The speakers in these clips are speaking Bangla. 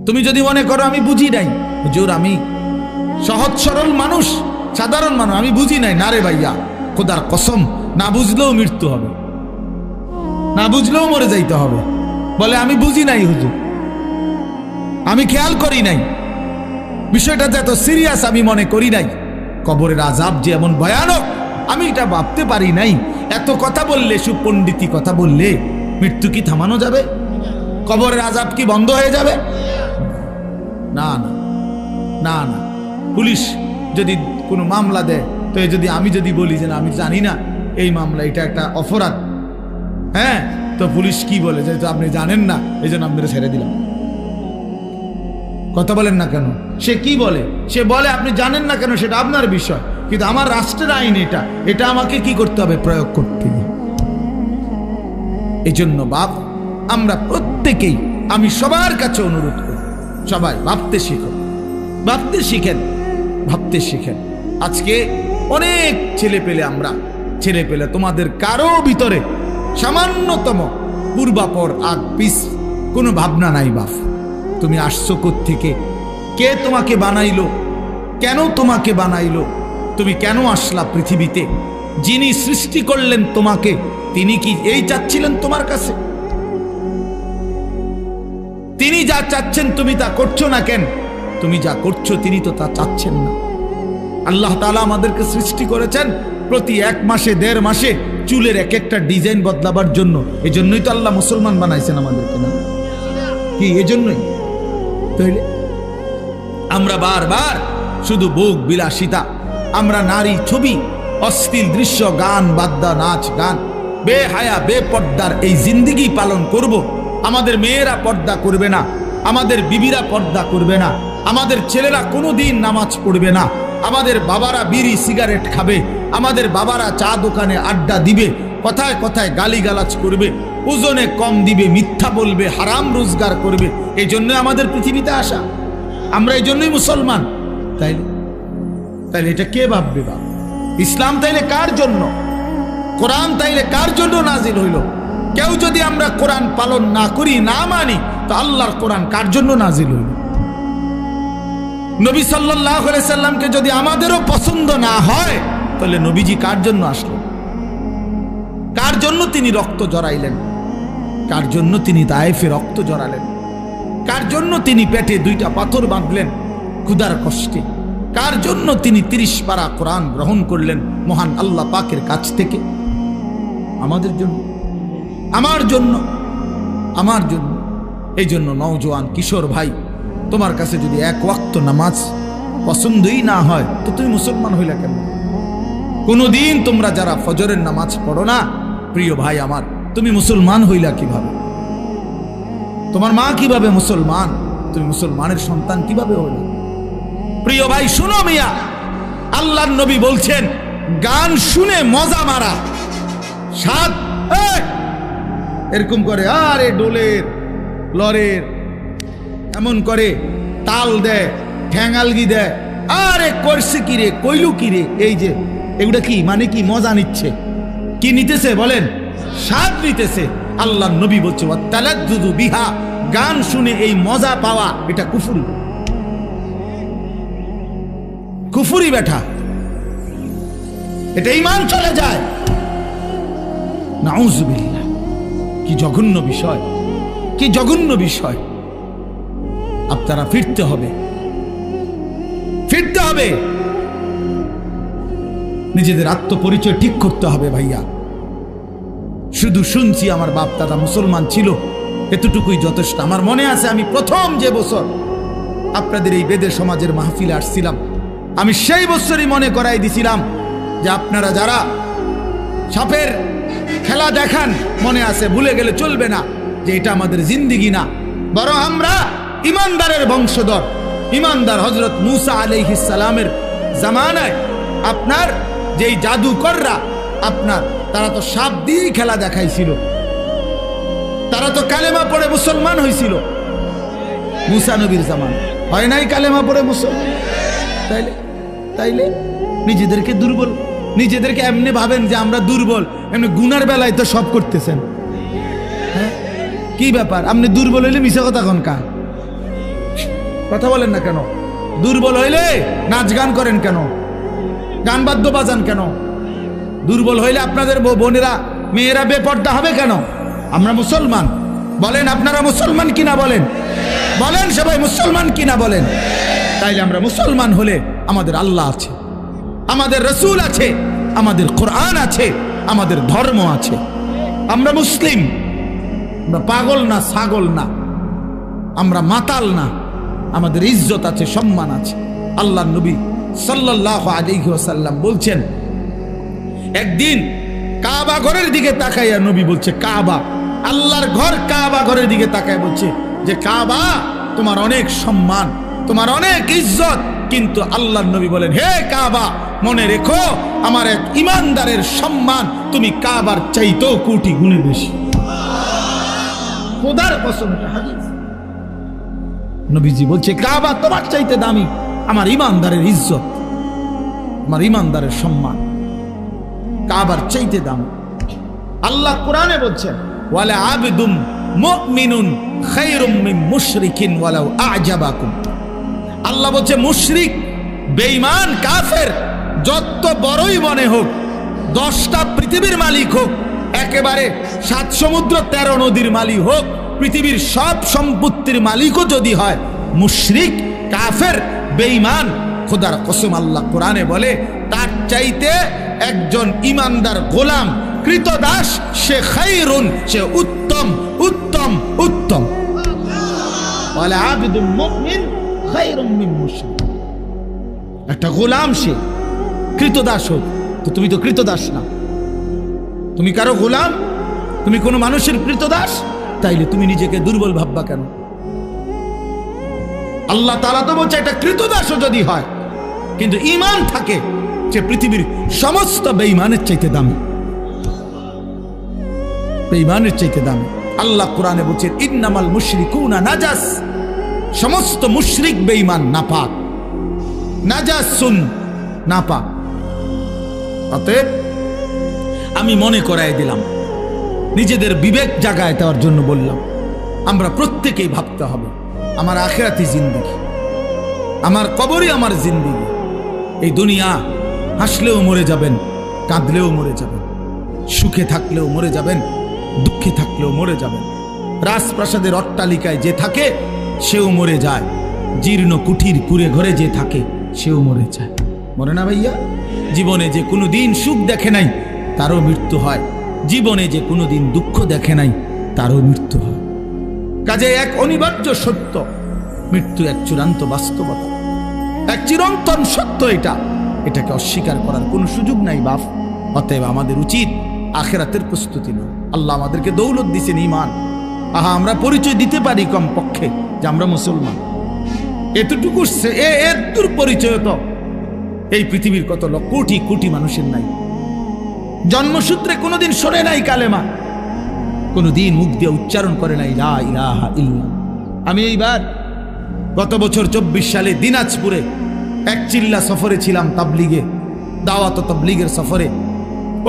তুমি যদি মনে করো আমি বুঝি নাই, হুজুর আমি সহজ সরল মানুষ, সাধারণ মানুষ, আমি বুঝি নাই, না রে ভাইয়া, খোদার কসম, না বুঝলেও মৃত্যু হবে, না বুঝলেও মরে যাইতে হবে। বলে আমি বুঝি নাই হুজুর, আমি খেয়াল করি নাই, বিষয়টা যে এত সিরিয়াস আমি মনে করি নাই, কবরের আযাব যে এমন ভয়ানক আমি এটা ভাবতে পারি নাই। এত কথা বললে, সুপণ্ডিতি কথা বললে মৃত্যু কি থামানো যাবে? কবরের আযাব কি বন্ধ হয়ে যাবে? না না না না। পুলিশ যদি কোনো মামলা দেয়, তো যদি আমি যদি বলি যে না আমি জানি না এই মামলা, এটা একটা অপরাধ, হ্যাঁ, তো পুলিশ কি বলে যে আপনি জানেন না এই জন্য আপনারা ছেড়ে দিলাম। কথা বলেন না কেন? সে কি বলে? সে বলে আপনি জানেন না কেন সেটা আপনার বিষয়, কিন্তু আমার রাষ্ট্রের আইন এটা আমাকে কি করতে হবে? প্রয়োগ করতে হবে। এই জন্য বাপ, আমরা প্রত্যেকেই, আমি সবার কাছে অনুরোধ করি, সবাই ভাবতে শিখো, ভাবতে শিখেন, ভাবতে শিখেন। আজকে অনেক ছেলে পেলে তোমাদের কারো ভিতরে সামান্যতম পূর্বাপর আগ পিছ কোনো ভাবনা নাই। বাপ, তুমি আসছো কোত্থেকে? কে তোমাকে বানাইলো? কেন তোমাকে বানাইলো? তুমি কেন আসলা পৃথিবীতে? যিনি সৃষ্টি করলেন তোমাকে, তিনি কি এই চাচ্ছিলেন তোমার কাছে? তিনি যা চাচ্ছেন তুমি তা করছো না কেন? তুমি যা করছো তিনি তো তা চাচ্ছেন না। আল্লাহ তাআলা আমাদেরকে সৃষ্টি করেছেন প্রতি 1 মাসে 1.5 মাসে চুলের এক একটা ডিজাইন বদলাবার জন্য। এই জন্যই তো আল্লাহ মুসলমান বানাইছেন আমাদেরকে, না কি? এই জন্যই তাইলে আমরা বারবার শুধু ভোগ বিলাসিতা, আমরা নারী ছবি, অশ্লীল দৃশ্য, গান বাদ্যা, নাচ গান, বেহায়া বেপর্দার এই জিন্দেগি পালন করব। আমাদের মেয়েরা পর্দা করবে না, আমাদের বিবিরা পর্দা করবে না, আমাদের ছেলেরা কোনোদিন নামাজ পড়বে না, আমাদের বাবারা বিড়ি সিগারেট খাবে, আমাদের বাবারা চা দোকানে আড্ডা দিবে, কথায় কথায় গালিগালাজ করবে, ওজনে কম দিবে, মিথ্যা বলবে, হারাম রোজগার করবে। এই জন্য আমাদের পৃথিবীতে আসা, আমরা এই জন্যই মুসলমান। তাইলে এটা কে ভাববে? বাবা, ইসলাম তাইলে কার জন্য? কোরআন তাইলে কার জন্য নাজিল হইল? কেউ যদি আমরা কোরআন পালন না করি, না মানি, তো আল্লাহর কোরআন কার জন্য নাজিল হইল? নবী সাল্লাল্লাহু আলাইহি সাল্লামকে যদি আমাদেরও পছন্দ না হয়, তাহলে নবীজি কার জন্য আসলেন? কার জন্য তিনি রক্ত জড়াইলেন? কার জন্য তিনি তায়েফে রক্ত জড়ালেন? কার জন্য তিনি পেটে 2টা পাথর বাঁধলেন ক্ষুধার কষ্টে? কার জন্য তিনি 30 পারা কোরআন গ্রহণ করলেন মহান আল্লাহ পাকের কাছ থেকে? আমাদের জন্য, আমার জন্য, আমার জন্য। এই জন্য নওজোয়ান কিশোর ভাই, তোমার কাছে যদি 1 ওয়াক্ত নামাজ পছন্দই না হয়, তো তুমি মুসলমান হইলা কেন? কোনদিন তোমরা যারা ফজরের নামাজ পড়ো না, প্রিয় ভাই আমার, তুমি মুসলমান হইলা কিভাবে? তোমার মা কিভাবে মুসলমান? তুমি মুসলমানের সন্তান কিভাবে হইলা? প্রিয় ভাই শুনো মিয়া, আল্লাহর নবী বলছেন, গান শুনে মজা মারা, সাত এরকম করে, আরে ডোলের লরের এমন করে তাল দেয়, ঠ্যাঙালগি দেয়, আরে করছে কিরে, কইলু কিরে, এই যে এগুলা কি মানে? কি মজা নিচ্ছে? কি নিতেছে বলেন? স্বাদ নিতেছে। আল্লাহর নবী বলছে, ওয়াতালাজ্জুযু বিহা, গান শুনে এই মজা পাওয়া, এটা কুফরি, কুফরি বেটা, এটা ঈমান চলে যায়। নাউযুবিল্লাহ, কি জঘন্য বিষয়, কি জঘন্য বিষয়। আপনারা ফিরতে হবে, ফিরতে হবে, নিজেদের আত্মপরিচয় ঠিক করতে হবে ভাইয়া। শুধু শুনছি আমার বাপ দাদা মুসলমান ছিল, এতটুকুই যথেষ্ট। আমার মনে আছে আমি প্রথম যে বছর আপনাদের এই বেদে সমাজের মাহফিলে আসছিলাম, আমি সেই বছরই মনে করাই দিছিলাম যে আপনারা যারা সাপের খেলা দেখান, মনে আছে, ভুলে গেলে চলবে না যে এটা আমাদের জিন্দেগি না, বরং আমরা ইমানদারের বংশধর। ইমানদার হযরত মূসা আলাইহিস সালামের জামানায় আপনার যেই জাদুকররা, আপনার তারা তো সাপ দিয়েই খেলা দেখাইছিল, তারা তো কালেমা পড়ে মুসলমান হয়েছিল মূসা নবীর জামান, হয় নাই কালেমা পড়ে মুসলমান? তাইলে নিজেদেরকে দুর্বল, নিজেদেরকে এমনি ভাবেন যে আমরা দুর্বল, এমনি গুনার বেলায় তো সব করতেছেন। হ্যাঁ, কি ব্যাপার? আপনি দুর্বল হইলে মিশা কথা কোন কার? কথা বলেন না কেন? দুর্বল হইলে নাচ গান করেন কেন? গান বাদ্য বাজান কেন? দুর্বল হইলে আপনাদের বোনেরা মেয়েরা বেপর্দা হবে কেন? আমরা মুসলমান, বলেন আপনারা মুসলমান কিনা বলেন? বলেন সবাই মুসলমান কিনা বলেন? তাইলে আমরা মুসলমান হলে আমাদের আল্লাহ আছে, আমাদের রসুল আছে, আমাদের কোরআন আছে, আমাদের ধর্ম আছে। আমরা মুসলিম, আমরা পাগল না, ছাগল না, আমরা মাতাল না, আমাদের ইজ্জত আছে, সম্মান আছে। আল্লাহর নবী সাল্লাল্লাহু আলাইহি ওয়াসাল্লাম বলছেন, একদিন কাবা ঘরের দিকে তাকাইয়া নবী বলছে, কাবা, আল্লাহর ঘর কাবা ঘরের দিকে তাকায় বলছে যে কাবা তোমার অনেক সম্মান, তোমার অনেক ইজ্জত, কিন্তু আল্লাহর নবী বলেন, হে কাবা, মনে রেখো আমার এক ইমানদারের সম্মান তুমি কাবার চাইতেও কোটি গুণে বেশি। খোদার কসম, হাদিস নবীজি বলছে কাবা তোমার চাইতে দামি, আমার ইমানদারের ইজ্জত, আমার ইমানদারের সম্মান কাবার চাইতে দামি। আল্লাহ কোরআনে বলছেন, ওয়ালা আবদুম মুমিনুন খায়রুম মিন মুশরিকিন ওয়ালাউ আ'জাবাকুম। আল্লাহ বলছে মুশরিক, বেঈমান, কাফের যত বড়ই মনে হোক, 10টা পৃথিবীর মালিক হোক, একেবারে 7 সমুদ্র 13 নদীর মালিক হোক, পৃথিবীর সব সম্পত্তির মালিকও যদি হয়, মুশরিক, কাফের, বেঈমান, খোদার কসম আল্লাহ কোরআনে বলে তার চাইতে একজন ইমানদার গোলাম, কৃতদাস, সে খায়রুন, সে উত্তম, উত্তম, উত্তম। ওয়ালা আবদুম মুমিন খায়রুম মিন মুশরিক। একটা গোলাম সে কৃতদাস হোক, তো তুমি তো কৃতদাস না, তুমি কারো গোলাম, তুমি কোনো মানুষের কৃতদাস, তাইলে তুমি নিজেকে দুর্বল ভাববা কেন? আল্লাহ তাআলা তো বলছে এটা কৃতদাসও যদি হয়, কিন্তু ঈমান থাকে, যে পৃথিবীর সমস্ত বেঈমানের চাইতে দামি, বেঈমানের চাইতে দামি। আল্লাহ কোরআনে বলছেন, ইন্নামাল মুশরিকুনা নাজাস, সমস্ত মুশরিক বেঈমান, নাপাক, নাজাসুন, নাপাক। অতএব আমি মনে করাই দিলাম, নিজেদের বিবেক জাগায় দেওয়ার জন্য বললাম, আমরা প্রত্যেকেই ভাবতে হবে আমার আখিরাতি জিন্দেগি, আমার কবরই আমার জিন্দেগি। এই দুনিয়া হাসলেও মরে যাবেন, কাঁদলেও মরে যাবেন, সুখে থাকলেও মরে যাবেন, দুঃখে থাকলেও মরে যাবেন। রাজপ্রাসাদের অট্টালিকায় যে থাকে সেও মরে যায়, জীর্ণ কুঠির কুড়ে ঘরে যে থাকে সেও মরে যায়, মরে না ভাইয়া? জীবনে যে কোনোদিন সুখ দেখে নাই তারও মৃত্যু হয়, জীবনে যে কোনোদিন দুঃখ দেখে নাই তারও মৃত্যু হয়। কাজে এক অনিবার্য সত্য, মৃত্যু এক চূড়ান্ত বাস্তবতা, এক চিরন্তন সত্য। এটাকে অস্বীকার করার কোনো সুযোগ নাই বাপ। অতএব আমাদের উচিত আখিরাতের প্রস্তুতি নাও। আল্লাহ আমাদেরকে দৌলত দিয়েছেন ঈমান। আহা, আমরা পরিচয় দিতে পারি কম পক্ষে যে আমরা মুসলমান, এতটুকু, এর পরিচয় তো এই পৃথিবীর কত কোটি কোটি মানুষের নাই। জন্মসূত্রে কোনোদিন শোনে নাই কালেমা, কোনোদিন মুখ দিয়ে উচ্চারণ করে নাই লা ইলাহা ইল্লাল্লাহ। আমি এইবার গত বছর 24 সালে দিনাজপুরে এক চিল্লা সফরে ছিলাম, তাবলিগে, দাওয়াত ও তাবলিগের সফরে।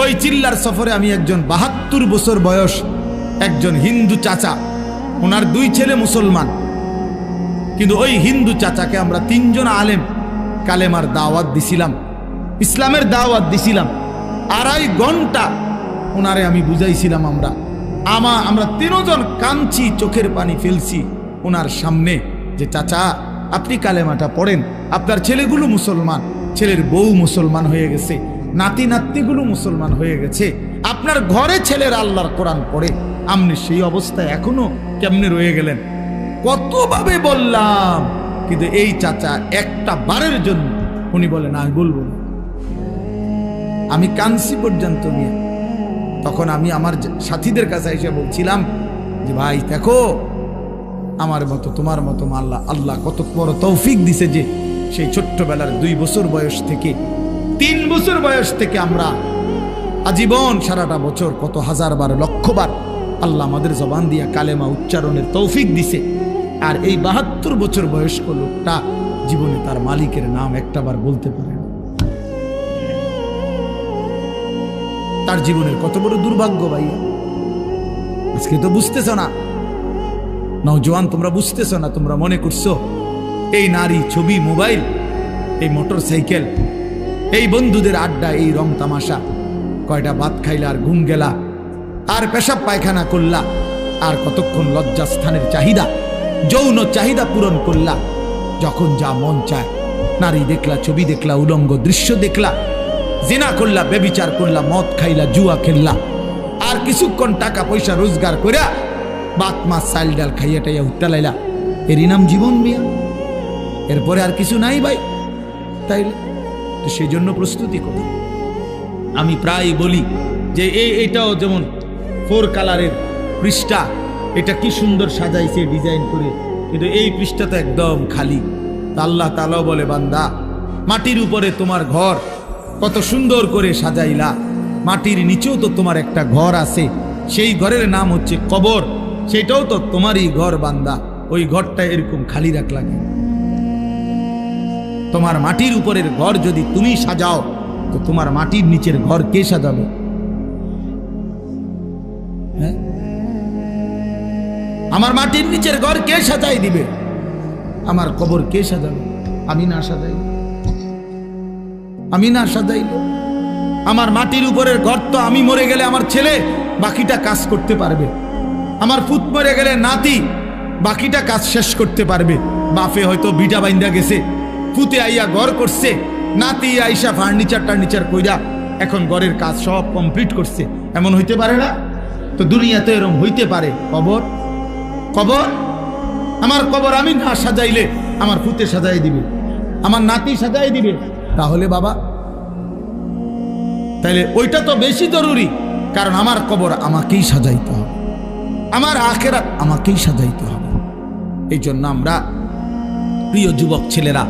ওই চিল্লার সফরে আমি একজন 72 বছর বয়স একজন হিন্দু চাচা, ওনার 2 ছেলে মুসলমান, কিন্তু ওই হিন্দু চাচাকে আমরা 3 জন আলেম কালেমার দাওয়াত দিছিলাম, ইসলামের দাওয়াত দিছিলাম। 2.5 ঘন্টা ওনারে আমি বুঝাইছিলাম। আমরা 3 জন কাঁদছি, চোখের পানি ফেলছি ওনার সামনে, যে চাচা আপনি কালেমাটা পড়েন, আপনার ছেলেগুলো মুসলমান, ছেলের বউ মুসলমান হয়ে গেছে, নাতি নাতনিগুলো মুসলমান হয়ে গেছে, আপনার ঘরে ছেলের আল্লাহর কোরআন পড়ে, আপনি সেই অবস্থায় এখনো কেমনে রয়ে গেলেন? কতভাবে বললাম, কিন্তু এই চাচা একটা বারের জন্য উনি বলে না, আমি বলবো না। আমি কাঁদছি পর্যন্ত নিয়ে। তখন আমি আমার সাথীদের কাছে এসে বলছিলাম যে ভাই দেখো, আমার মতো তোমার মতো আল্লাহ কত বড় তৌফিক দিছে, যে সেই ছোট্টবেলার 2 বছর বয়স থেকে 3 বছর বয়স থেকে আমরা আজীবন সারাটা বছর কত হাজারবার লক্ষবার আল্লাহ আমাদের জবান দিয়া কালেমা উচ্চারণের তৌফিক দিছে। আর এই 72 বছর বয়স্ক লোকটা জীবনে তার মালিকের নাম একটাবার বলতে পারে না। তার জীবনের কত বড় দুর্ভাগ্য ভাইয়া। আজকে তো বুঝতেছ না, নওজোয়ান তোমরা বুঝতেছ না, তোমরা মনে করছো এই নারী, ছবি, মোবাইল, এই মোটর সাইকেল, এই বন্ধুদের আড্ডা, এই রং তামাশা, কয়টা ভাত খাইলা আর ঘুম গেলা, আর পেশাব পায়খানা করলা, আর কতক্ষণ লজ্জাস্থানের চাহিদা, যৌন চাহিদা পূরণ করলা। যখন যা মন চায় নারী দেখলা, ছবি দেখলা, উলঙ্গ দৃশ্য দেখলা, জিনা করলা, বেবিচার করলা, মদ খাইলা, জুয়া খেললা, আর কিছুক্ষণ টাকা পয়সা রোজগার কইরা ভাত মাছ চাল ডাল খাইয়া টাইয়া উঠতে লাইলা। এরই নাম জীবন মিয়া? এরপরে আর কিছু নাই ভাই। তাইলে তো সেই জন্য প্রস্তুতি করো। আমি প্রায় বলি যে এইটাও যেমন 4 কালারের পৃষ্ঠা, এটা কি সুন্দর সাজাইছে ডিজাইন করে, কিন্তু এই পৃষ্ঠা তো একদম খালি। আল্লাহ তাআলাও বলে, বান্দা মাটির উপরে তোমার ঘর কত সুন্দর করে সাজাইলা, মাটির নিচেও তো তোমার একটা ঘর আছে, সেই ঘরের নাম হচ্ছে কবর, সেটাও তো তোমারই ঘর বান্দা, ওই ঘরটা এরকম খালি রাখলা কেন? তোমার মাটির উপরের ঘর যদি তুমি সাজাও, তো তোমার মাটির নিচের ঘর কে সাজাবে? হ্যাঁ, আমার মাটির নিচের ঘর কে সাজাই দিবে? আমার কবর কে সাজাবে? আমি না সাজাই, আমি না সাজাইলে আমার মাটির উপরের ঘর তো আমি মরে গেলে আমার ছেলে বাকিটা কাজ করতে পারবে, আমার পুত মরে গেলে নাতি বাকিটা কাজ শেষ করতে পারবে। বাপে হয়তো বিটা বাইন্দা গেছে, পুতে আইয়া ঘর করছে, নাতি আইসা ফার্নিচার কইরা এখন ঘরের কাজ সব কমপ্লিট করছে, এমন হইতে পারে না? তো দুনিয়াতে এরকম হইতে পারে। কবর, কবর, আমার কবর আমি না সাজাইলে আমার পুতে সাজাই দিবে, আমার নাতি সাজাই দিবে। তাহলে বাবা, তাইলে ওইটা তো বেশি জরুরি, কারণ আমার কবর আমাকেই সাজাইতে হবে, আমার আখিরাত আমাকেই সাজাইতে হবে। এই জন্য আমরা, প্রিয় যুবক ছেলেরা,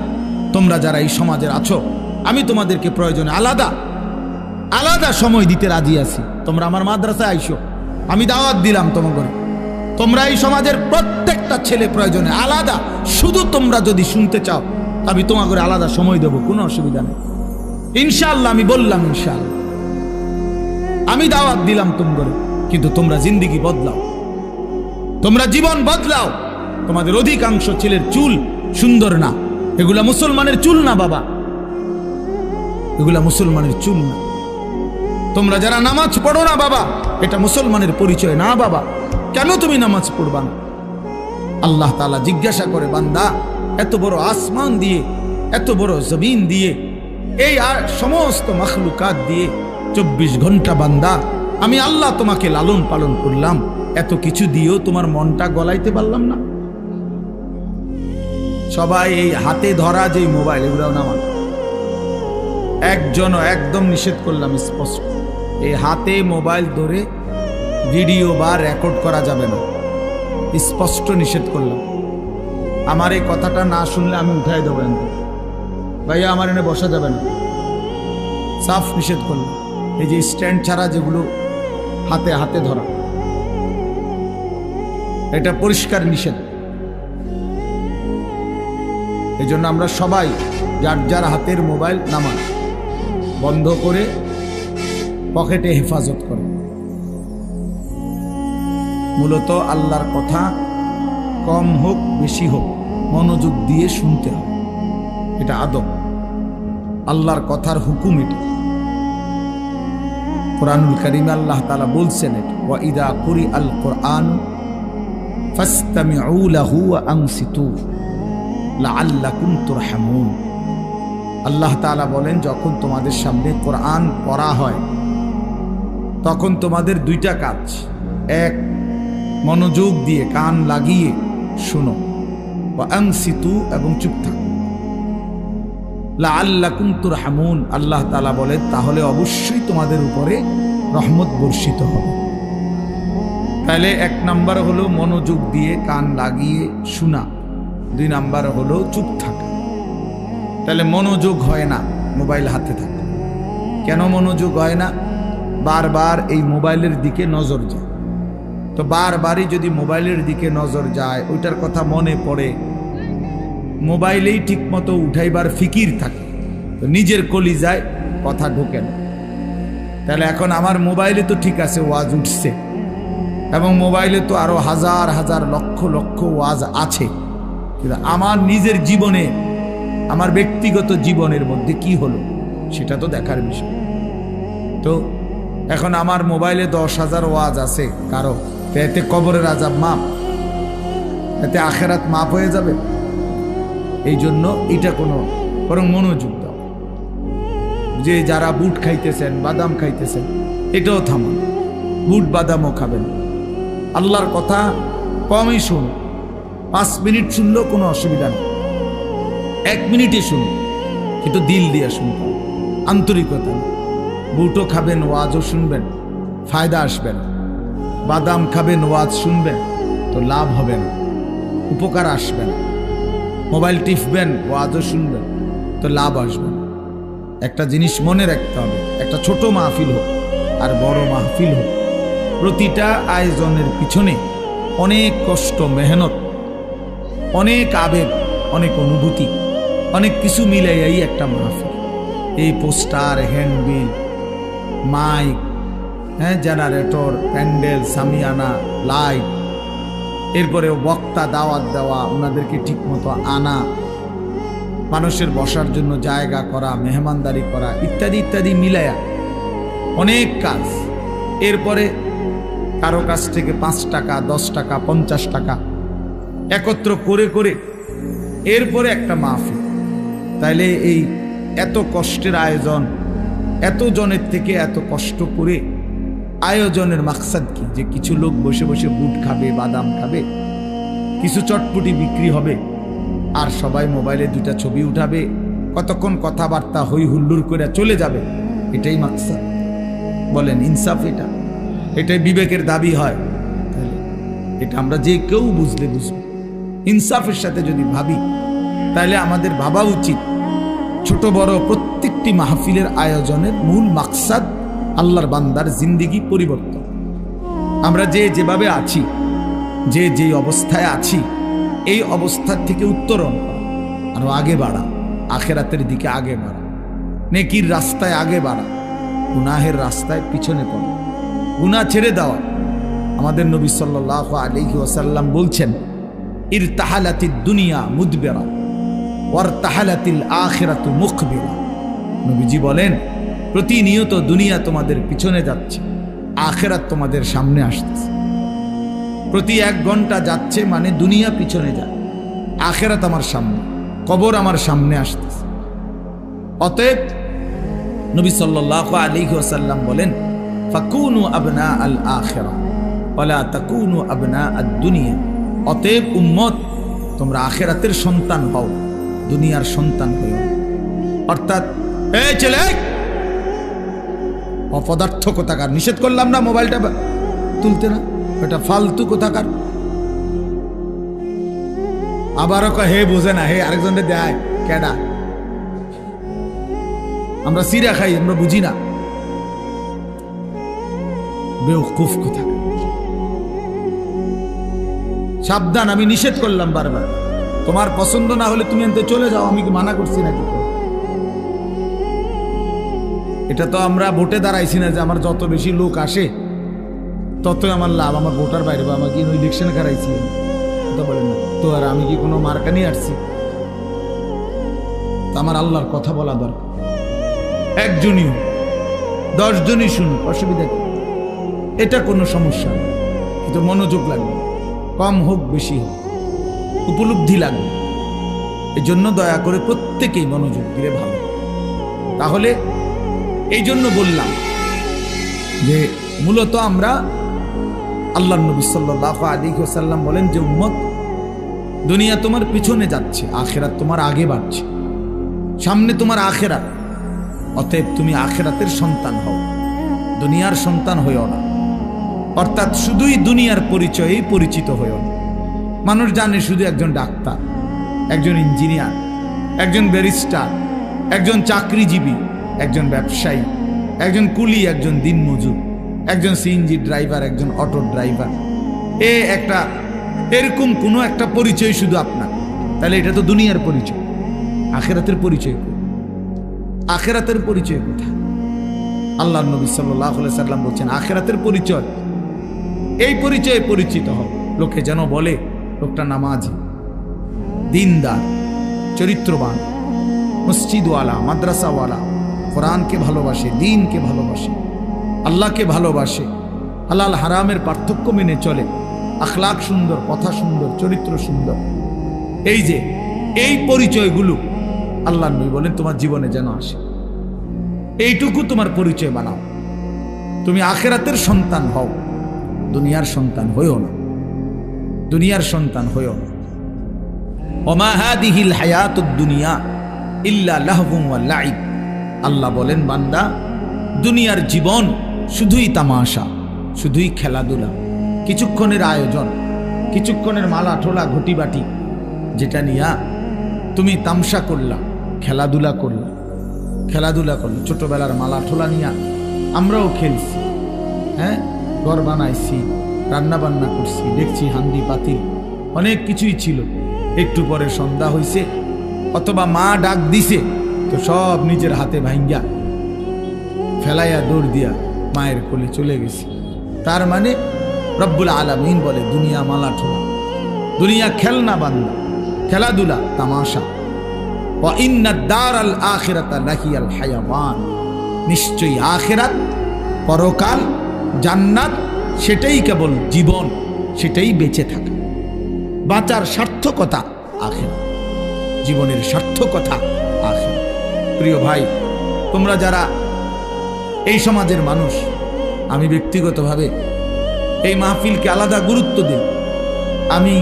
তোমরা যারা এই সমাজের আছো, আমি তোমাদেরকে প্রয়োজনে আলাদা আলাদা সময় দিতে রাজি আছি। তোমরা আমার মাদ্রাসায় আইসো, আমি দাওয়াত দিলাম তোমাদের। তোমরা এই সমাজের প্রত্যেকটা ছেলে প্রয়োজনে আলাদা, শুধু তোমরা যদি শুনতে চাও আমি তোমাকে আলাদা সময় দেবো, কোনো অসুবিধা নেই ইনশাআল্লাহ। আমি বললাম ইনশাআল্লাহ, আমি দাওয়াত দিলাম তোমাদের, কিন্তু তোমরা জিন্দেগি বদলাও, তোমরা জীবন বদলাও। তোমাদের অধিকাংশ ছেলের চুল সুন্দর না, এগুলা মুসলমানের চুল না বাবা, এগুলা মুসলমানের চুল না। তোমরা যারা নামাজ পড়ো না বাবা, এটা মুসলমানের পরিচয় না বাবা। কেন তুমি নামাজ পড়বা না? আল্লাহ তাআলা জিজ্ঞাসা করে, বান্দা এত বড় আসমান দিয়ে, এত বড় জমিন দিয়ে, এই সমস্ত মাখলুকাত দিয়ে 24 ঘন্টা বান্দা আমি আল্লাহ তোমাকে লালন পালন করলাম, এত কিছু দিয়েও তোমার মনটা গলাইতে পারলাম না? সবাই এই হাতে ধরা যে মোবাইল, এগুলাও নামান, একজনও একদম নিষেধ করলাম স্পষ্ট, এই হাতে মোবাইল ধরে ভিডিও বা রেকর্ড করা যাবে না, স্পষ্ট নিষেধ করলাম। আমার এই কথাটা না শুনলে আমি উঠাই দেবো, ভাইয়া আমার এনে বসা যাবে না, সাফ নিষেধ করলাম। এই যে স্ট্যান্ড ছাড়া যেগুলো হাতে হাতে ধরা, এটা পরিষ্কার নিষেধ। এই জন্য আমরা সবাই যার যার হাতের মোবাইল নামান, বন্ধ করে পকেটে হেফাজত করে। মূলত আল্লাহর কথা কম হোক বেশি হোক মনোযোগ দিয়ে শুনতে হবে, এটা আদব, আল্লাহর কথার হুকুম এটা। কোরআনুল কারীমে আল্লাহ তাআলা বলছেন, ওয়া ইযা কুরিআল কুরআন ফাসতামিউ লাহু ওয়া আনসিতু লাআল্লাকুম তুরহামুন। আল্লাহ তাআলা বলেন, যখন তোমাদের সামনে কোরআন পড়া হয় তখন তোমাদের দুইটা কাজ, এক মনোযোগ দিয়ে কান লাগিয়ে শোনো, ওয়া আনসিতু এবং চুপ থাকো, লাআল্লাকুম তুরহামুন। আল্লাহ তাআলা বলেন, তাহলে অবশ্যই তোমাদের উপরে রহমত বর্ষিত হবে। তাহলে 1 নাম্বার হলো মনোযোগ দিয়ে কান লাগিয়ে শোনা, 2 নাম্বার হলো চুপ থাকা। তাহলে মনোযোগ হয় না মোবাইল হাতে থাকে। কেন মনোযোগ হয় না? বারবার এই মোবাইলের দিকে নজর যায়। তো বারবারই যদি মোবাইলের দিকে নজর যায়, ওইটার কথা মনে পড়ে, মোবাইলেই ঠিক মতো উঠাইবার ফিকির থাকে, তো নিজের কলিজায় কথা ঢোকে না। তাহলে এখন আমার মোবাইলে তো ঠিক আছে ওয়াজ উঠছে, এবং মোবাইলে তো আরো হাজার হাজার লক্ষ লক্ষ ওয়াজ আছে, কিন্তু আমার নিজের জীবনে, আমার ব্যক্তিগত জীবনের মধ্যে কি হলো সেটা তো দেখার বিষয়। তো এখন আমার মোবাইলে 10,000 ওয়াজ আছে কারো, এতে কবরের আযাব মাপ, এতে আখেরাত মাপ হয়ে যাবে? এই জন্য এটা কোনো, বরং মনোযোগ দাও। যে যারা বুট খাইতেছেন, বাদাম খাইতেছেন, এটাও থামান, বুট বাদামও খাবেন। আল্লাহর কথা কমই শুন, 5 মিনিট শুনলেও কোনো অসুবিধা নেই, 1 মিনিটে শুনুন, কিন্তু দিল দিয়ে শুনবেন, আন্তরিকতা। বুটও খাবেন, ওয়াজও শুনবেন, ফায়দা আসবে না। বাদাম খাবেন, ওয়াজ শুনবেন, তো লাভ হবে না, উপকার আসবে না। মোবাইল টিপবেন, ওয়াজও শুনবেন, তো লাভ আসবে না। একটা জিনিস মনে রাখতে হবে, একটা ছোট মাহফিল হোক আর বড় মাহফিল হোক, প্রতিটা আয়োজনের পিছনে অনেক কষ্ট, মেহনত, অনেক আবেগ, অনেক অনুভূতি, অনেক কিছু মিলাইয়াই একটা মাহফিল। এই poster, handbill, mic, generator, pandal, সামিয়ানা, লাইট, এরপরে বক্তা, দাওয়াত দেওয়া, ওনাদেরকে ঠিক মতো আনা, মানুষের বসার জন্য জায়গা করা, মেহমানদারি করা, ইত্যাদি ইত্যাদি মিলায়া অনেক কাজ। এরপরে কারো কাছ থেকে 5 টাকা, 10 টাকা, 50 টাকা একত্র করে করে এরপরে একটা মাহফিল। তাইলে এই এত কষ্টের আয়োজন, এত জনের থেকে এত কষ্ট করে আয়োজনের মাকসাদ কি? যে কিছু লোক বসে বসে বুট খাবে, বাদাম খাবে, কিছু চটপটি বিক্রি হবে, আর সবাই মোবাইলে 2টা ছবি উঠাবে, কতক্ষণ কথাবার্তা হই হুল্লুর করে চলে যাবে, এটাই মাকসাদ? বলেন ইনসাফ? এটাই বিবেকের দাবি হয়? তাহলে এটা আমরা যে কেউ বুঝলে বুঝবো। ইনসাফের সাথে যদি ভাবি, তাহলে আমাদের ভাবা উচিত ছোট বড় প্রত্যেকটি মাহফিলের আয়োজনের মূল মাকসাদ আল্লাহর বান্দার জিন্দেগি পরিবর্তন। আমরা যে যেভাবে আছি, যে যে অবস্থায় আছি, এই অবস্থার থেকে উত্তরণ করা, আরো আগে বাড়া, আখেরাতের দিকে আগে বাড়া, নেকির রাস্তায় আগে বাড়া, গুনাহের রাস্তায় পিছনে পড়া, গুনাহ ছেড়ে দেওয়া। আমাদের নবী সাল্লাল্লাহু আলাইহি ওয়াসাল্লাম বলছেন, ইরতাহালাতিদ দুনিয়া মুদবিরা ওয়ারতাহালাতিল আখিরাতু মুকবিলা। নবীজি বলেন, প্রতিনিয়ত দুনিয়া তোমাদের পিছনে যাচ্ছে, আখিরাত তোমাদের সামনে আসতেছে। প্রতি 1 ঘন্টা যাচ্ছে মানে দুনিয়া পিছনে যায়, আখিরাত আমার সামনে, কবর আমার সামনে আসতেছে। অতএব নবী সাল্লাল্লাহু আলাইহি ওয়াসাল্লাম বলেন, ফাকুনু আবনা আল আখিরা ওয়ালা তাকুনু আবনা আদ দুনিয়া। অতএব উম্মত, তোমরা আখিরাতের সন্তান হও, দুনিয়ার সন্তান হও। অর্থাৎ এই ছেলে, অপদার্থ কোথাকার, নিষেধ করলাম না মোবাইলটা তুলতে না, এটা ফালতু কোথাকার। আবারও হে বোঝে না, হে আরেকজনের দেয় কেডা? আমরা সিরা খাই, আমরা বুঝি না, বেওকুফ কোথাকার। সাবধান, আমি নিষেধ করলাম বারবার। তোমার পছন্দ না হলে তুমি এনতে চলে যাও, আমি কি মানা করছি নাকি? এটা তো আমরা ভোটে দাঁড়াইছি না যে আমার যত বেশি লোক আসে ততই আমার লাভ, আমার ভোটার বাইরে বা আমাকে ইলেকশনে কারাইছি, কথা বলেন না তো। আর আমি কি কোনো মার্কা নিয়ে আসছি? আমার আল্লাহর কথা বলা দরকার। 1 জনই, 10 জনই শুনুক, অসুবিধা কি? এটা কোনো সমস্যা না, কিন্তু মনোযোগ লাগবে, কম হোক বেশি হোক, উপলব্ধি লাগবে। এই জন্য দয়া করে প্রত্যেকেই মনোযোগ দিলে ভালো। তাহলে এই জন্য বললাম যে মূলত আমরা, আল্লাহর নবী সাল্লাল্লাহু আলাইহি ওয়াসাল্লাম বলেন যে উম্মত, দুনিয়া তোমার পিছনে যাচ্ছে, আখিরাত তোমার আগে বাড়ছে, সামনে তোমার আখিরাত। অতএব তুমি আখিরাতের সন্তান হও, দুনিয়ার সন্তান হইও না। অর্থাৎ শুধুই দুনিয়ার পরিচয়েই পরিচিত হইও না। মানুষ জানে শুধু একজন ডাক্তার, একজন ইঞ্জিনিয়ার, একজন ব্যারিস্টার, একজন চাকরিজীবী, একজন ব্যবসায়ী, একজন কুলি, একজন দিনমজুর, একজন সিএনজি ড্রাইভার, একজন অটো ড্রাইভার। একটা এরকম কোনো একটা পরিচয় শুধু আপনার, তাহলে এটা তো দুনিয়ার পরিচয়। আখিরাতের পরিচয়, আখিরাতের পরিচয় কোথায়? আল্লাহর নবী সাল্লাল্লাহু আলাইহি সাল্লাম বলছেন, আখিরাতের পরিচয় এই পরিচয়ে পরিচিত হও, লোকে যেন বলে লোকটা নামাজি, দিনদার, চরিত্রবান, মসজিদওয়ালা, মাদ্রাসাওয়ালা, কোরআনকে ভালোবাসে, দিনকে ভালোবাসে, আল্লাহকে ভালোবাসে, হালাল হারামের পার্থক্য মেনে চলে, আখলাক সুন্দর, কথা সুন্দর, চরিত্র সুন্দর। এই যে এই পরিচয়গুলো আল্লাহর নবী বলেন তোমার জীবনে যেন আসে। এইটুকু তোমার পরিচয় বানাও। তুমি আখিরাতের সন্তান হও, দুনিয়ার সন্তান হইও না, দুনিয়ার সন্তান হইও না। ওমা হাদিহিল হায়াতুদ দুনিয়া ইল্লা লাহবুন ওয়া লাইব। আল্লাহ বলেন বান্দা, দুনিয়ার জীবন শুধুই তামাশা, শুধুই খেলাধুলা, কিছুক্ষণের আয়োজন, কিছুক্ষণের মালা ঠোলা ঘটিবাটি, যেটা নিয়া তুমি তামসা করলা, খেলাধুলা করলা, খেলাধুলা করলা। ছোটবেলার মালা ঠোলা নিয়া আমরাও খেলছি, হ্যাঁ, ঘর বানাইছি, রান্না বান্না করছি, দেখছি হান্ডি পাতিল অনেক কিছুই ছিল। একটু পরে সন্ধ্যা হইছে অথবা মা ডাক দিছে, তো সব নিজের হাতে ভাঙ্গা ফেলাইয়া দৌড় দিয়া মায়ের কোলে চলে গেছি। তার মানে রব্বুল আলামিন বলে দুনিয়া মালা ঠোলা, দুনিয়া খেলনা বান্দা, খেলাধুলা, তামাশা। ওয়া ইন্নাদ দারাল আখিরাতা লাহিয়াল হায়াওয়ান। নিশ্চয়ই আখিরাত, পরকাল, জান্নাত, সেটাই কেবল জীবন, সেটাই বেঁচে থাকা। বাঁচার সার্থকতা আখিরাত, জীবনের সার্থকতা আখিরাত। প্রিয় ভাই, তোমরা যারা এই সমাজের মানুষ, আমি ব্যক্তিগতভাবে এই মাহফিলকে আলাদা গুরুত্ব দিই। আমি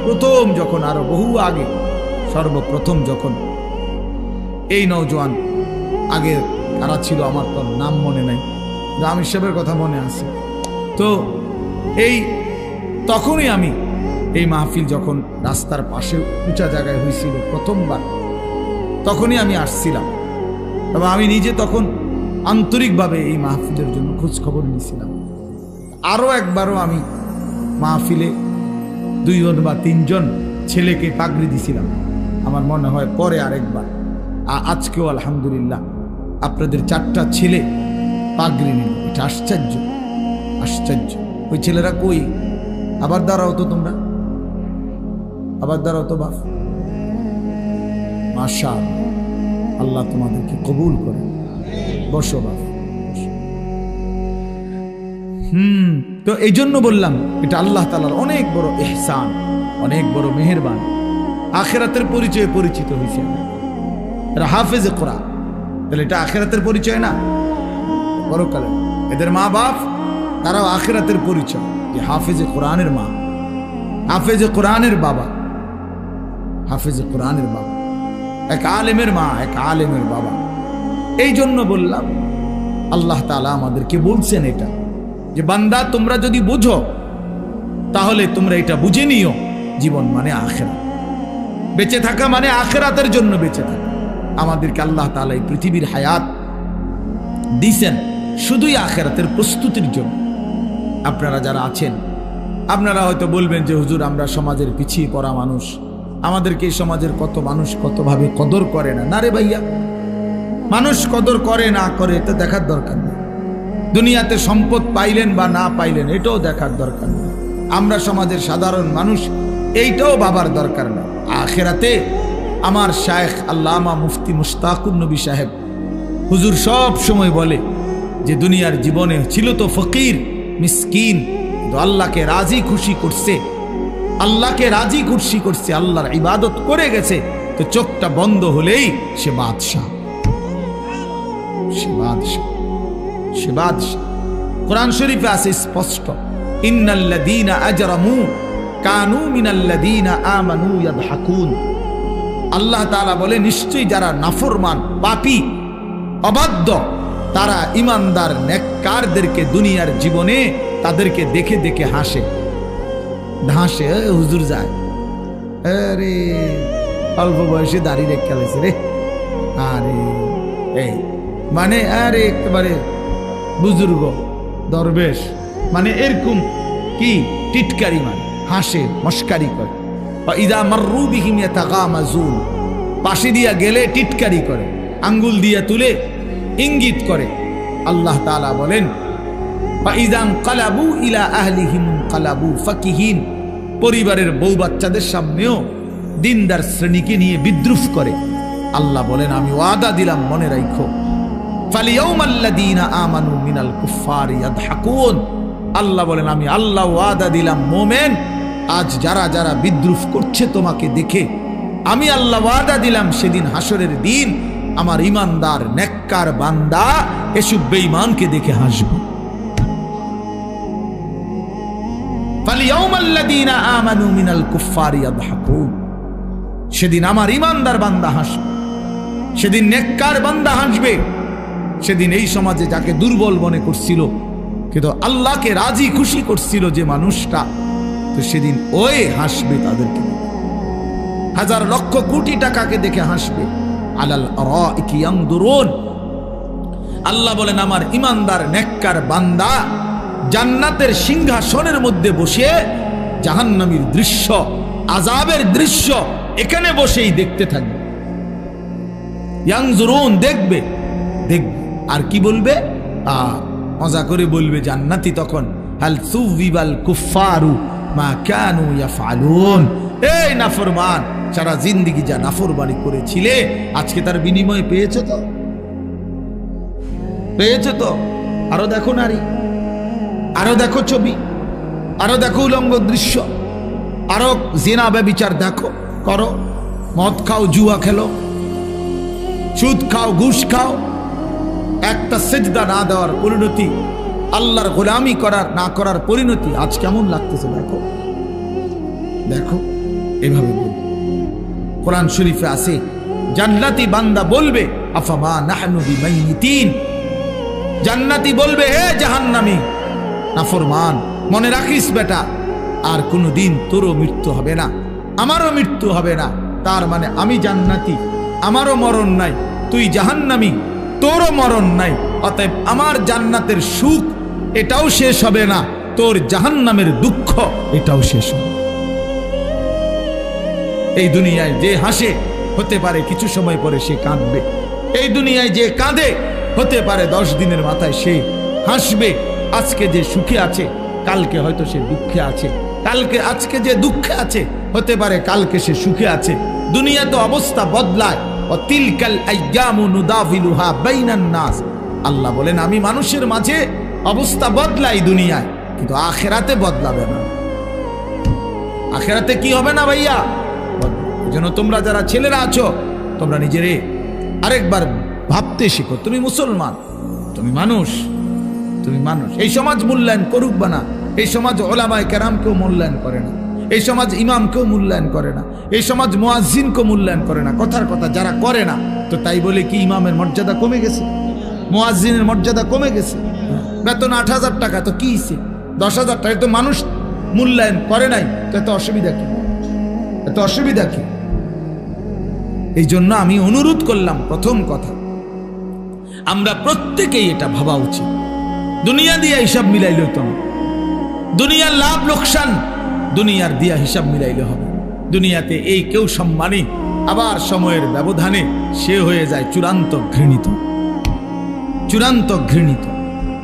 প্রথম যখন, আরো বহু আগে, সর্বপ্রথম যখন এই নওজোয়ান, আগে কারা ছিল আমার তো নাম মনে নাই, আমির সাহেবের কথা মনে আছে, তো এই তখনই আমি এই মাহফিল যখন রাস্তার পাশে উঁচা জায়গায় হয়েছিল প্রথমবার, তখনই আমি আসছিলাম। তবে আমি নিজে তখন আন্তরিকভাবে এই মাহফিলের জন্য খোঁজ খবর নিয়েছিলাম। আরও একবারও আমি মাহফিলে 2 জন বা 3 জন ছেলেকে পাগড়ি দিছিলাম, আমার মনে হয় পরে আরেকবার। আজকেও আলহামদুলিল্লাহ আপনাদের 4টা ছেলে পাগড়ি নিল। এটা আশ্চর্য, আশ্চর্য। ওই ছেলেরা কই? আবার দাঁড়াও তো তোমরা, আবার দাঁড়াও তো বাপ। মাশাআল্লাহ, আল্লাহ তোমাদেরকে কবুল করে। বসো বাপ। তো এই জন্য বললাম, এটা আল্লাহ তাআলার অনেক বড় ইহসান, অনেক বড় মেহেরবান। আখিরাতের পরিচয়ে পরিচিত হয়েছে এরা হাফেজে কোরআন, তাহলে এটা আখিরাতের পরিচয় না? পরকালে এদের মা বাপ তারাও আখিরাতের পরিচয়, যে হাফেজে কোরআনের মা, হাফেজে কোরআনের বাবা, হাফেজে কোরআনের বাবা, এক আলেমের মা, এক আলেমের বাবা। এই জন্য বললাম, আল্লাহ তাআলা আমাদেরকে বলছেন এটা, যে বান্দা তোমরা যদি বুঝো তাহলে তোমরা এটা বুঝে নিও, জীবন মানে আখিরাত, বেঁচে থাকা মানে আখিরাতের জন্য বেঁচে থাকা। আমাদেরকে আল্লাহ তাআলা এই পৃথিবীর হায়াত দিয়েছেন শুধুই আখিরাতের প্রস্তুতির জন্য। আপনারা যারা আছেন, আপনারা হয়তো বলবেন যে হুজুর আমরা সমাজের পিছিয়ে পড়া মানুষ, আমাদেরকে এই সমাজের কত মানুষ কতভাবে কদর করে না। না রে ভাইয়া, মানুষ কদর করে না করে এটা দেখার দরকার নেই। দুনিয়াতে সম্পদ পাইলেন বা না পাইলেন এটাও দেখার দরকার নেই। আমরা সমাজের সাধারণ মানুষ, এইটাও ভাবার দরকার নেই। আখিরাতে আমার শায়েখ আল্লামা মুফতি মুশতাকুর নবী সাহেব হুজুর সব সময় বলে যে দুনিয়ার জীবনে ছিল তো ফকির মিসকিন, তো আল্লাহকে রাজি খুশি করছে, আল্লাহকে রাজি খুশি করছে, আল্লাহর ইবাদত করে গেছে, তো চোখটা বন্ধ হলেই সে বাদশাহ, সে বাদশাহ, সে বাদশাহ। কোরআন শরীফে আছে স্পষ্ট, ইন্নাল্লাযীনা আজরামু কানু মিনাল্লাযীনা আমানু ইয়াদহাকুন। আল্লাহ তাআলা বলে নিশ্চয়ই যারা নাফরমান, পাপী, অবাধ্য, তারা ইমানদার নেককারদেরকে দুনিয়ার জীবনে তাদেরকে দেখে দেখে হাসে, হাসে। হুজুর যায়, আরে অল্প বয়সে দাড়ি রেখে খেলেছে রে, আরে এই মানে আরে একেবারে বুজুর্গ দরবেশ, মানে এরকম কি টিটকারি, মানে হাসে, মস্কারি করে। ইদা মাররু বিহিম ইয়াতাগামাজুন, পাশে দিয়া গেলে টিটকারি করে, আঙ্গুল দিয়া তুলে ইঙ্গিত করে। আল্লাহ তাআলা বলেন ফাইযান কালাবু ইলা আহলিহিম কালাবু ফাকিহিন, পরিবারের বউ বাচ্চাদের সামনেও দিনদার শ্রেণীকে নিয়ে বিদ্রুপ করে। আল্লাহ বলেন আমি ওয়াদা দিলাম, মনে রাখো, ফালিয়াউমাল্লাযীনা আমানু মিনাল কুফফারি ইয়াদহাকুন। আল্লাহ বলেন আমি আল্লাহ ওয়াদা দিলাম, মোমেন আজ যারা যারা বিদ্রুপ করছে তোমাকে দেখে, আমি আল্লাহ ওয়াদা দিলাম সেদিন হাসরের দিন আমার ইমানদার নেককার বান্দা এসব বেঈমানকে দেখে হাসবে। ফালিয়াউমাল্লাযীনা আমানু মিনাল কুফফারি ইয়াদহাকুন। সেদিন আমার ইমানদার বান্দা হাসবে, সেদিন নেককার বান্দা হাসবে। সেদিন এই সমাজে যাকে দুর্বল মনে করছিল কিন্তু আল্লাহকে রাজি খুশি করছিল যে মানুষটা, তো সেদিন ওই হাসবে তাদেরকে, হাজার লক্ষ কোটি টাকাকে দেখে হাসবে। আলাল আরাইকি ইয়ানদুরুন। আল্লাহ বলেন আমার ইমানদার নেককার বান্দা জান্নাতের সিংহাসনের মধ্যে বসে জাহান্নামীর দৃশ্য, আযাবের দৃশ্য এখানে বসেই দেখতে থাকবে। ইয়ানজুরুন, দেখবে দেখবে। আর কি বলবে? মজা করে বলবে জান্নাতি তখন, হাল সুবিবাল কুফফারু মা কানু ইয়াফআলুন। এই নাফরমান, সারা জিন্দেগি যা নাফরমানি করেছিলে আজকে তার বিনিময় পেয়েছো তো? পেয়েছো তো? আরো দেখো নারী, আরো দেখো ছবি, আরো দেখো উলঙ্গ দৃশ্য, আরো জিনা ব্যভিচার দেখো, করো, মদ খাও, জুয়া খেলো, সুদ খাও, ঘুষ খাও। একটা সেজদা না দেওয়ার পরিণতি, আল্লাহর গোলামি করার না করার পরিণতি আজ কেমন লাগতেছে দেখো, দেখো। এভাবে বলবে। কোরআন শরীফে আছে জান্নাতি বান্দা বলবে আফামা নাহনু বিমাইতিন। জান্নাতি বলবে হে জাহান্নামী নাফরমান, মনে রাখিস বেটা, আর কোনোদিন তোরও মৃত্যু হবে না, আমারও মৃত্যু হবে না। তার মানে আমি জান্নাতি, আমারও মরণ নাই, তুই জাহান্নামী, তোরও মরণ নাই। অতএব আমার জান্নাতের সুখ এটাও শেষ হবে না, তোর জাহান্নামের দুঃখ এটাও শেষ হবে। এই দুনিয়ায় যে হাসে হতে পারে কিছু সময় পরে সে কাঁদবে। এই দুনিয়ায় যে কাঁদে হতে পারে 10 দিনের মাথায় সে হাসবে। আজকে যে সুখে আছে কালকে হয়তো সে দুঃখে আছে, কালকে আজকে যে দুঃখে আছে হতে পারে কালকে সে সুখে আছে। দুনিয়া তো অবস্থা বদলায়। তিলকাল আইয়ামু নুদাভিলুহা বাইনান নাস। আল্লাহ বলেন আমি মানুষের মাঝে অবস্থা বদলাই দুনিয়ায়, কিন্তু আখিরাতে বদলাবে না। আখিরাতে কি হবে না ভাইয়া? যেন তোমরা যারা ছেলেরা আছো তোমরা নিজেরে আরেকবার ভাবতে শিখো, তুমি মুসলমান, তুমি মানুষ, তুমি মানুষ। এই সমাজ মূল্যায়ন করুক বা না, এই সমাজ ওলামায়ে কেরামকেও মূল্যায়ন করে না, এই সমাজ ইমামকেও মূল্যায়ন করে না, এই সমাজ মুয়াজ্জিনকেও মূল্যায়ন করে না। কথার কথা যারা করে না, তো তাই বলে কি ইমামের মর্যাদা কমে গেছে? মুয়াজ্জিনের মর্যাদা কমে গেছে? বেতন 8,000 টাকা, তো কি 10,000 টাকা তো মানুষ মূল্যায়ন করে নাই, তো এত অসুবিধা কি? এত অসুবিধা কি? এই জন্য আমি অনুরোধ করলাম, প্রথম কথা আমরা প্রত্যেকেই এটা ভাবা উচিত। দুনিয়া দিয়ে হিসাব মিলাইলে হতো না, দুনিয়ার লাভ লোকসান দুনিয়ার দিয়া হিসাব মিলাইলে হবে। দুনিয়াতে এই কেউ সম্মানী, আবার সময়ের ব্যবধানে সে হয়ে যায় চূড়ান্ত ঘৃণিত, চূড়ান্ত ঘৃণিত।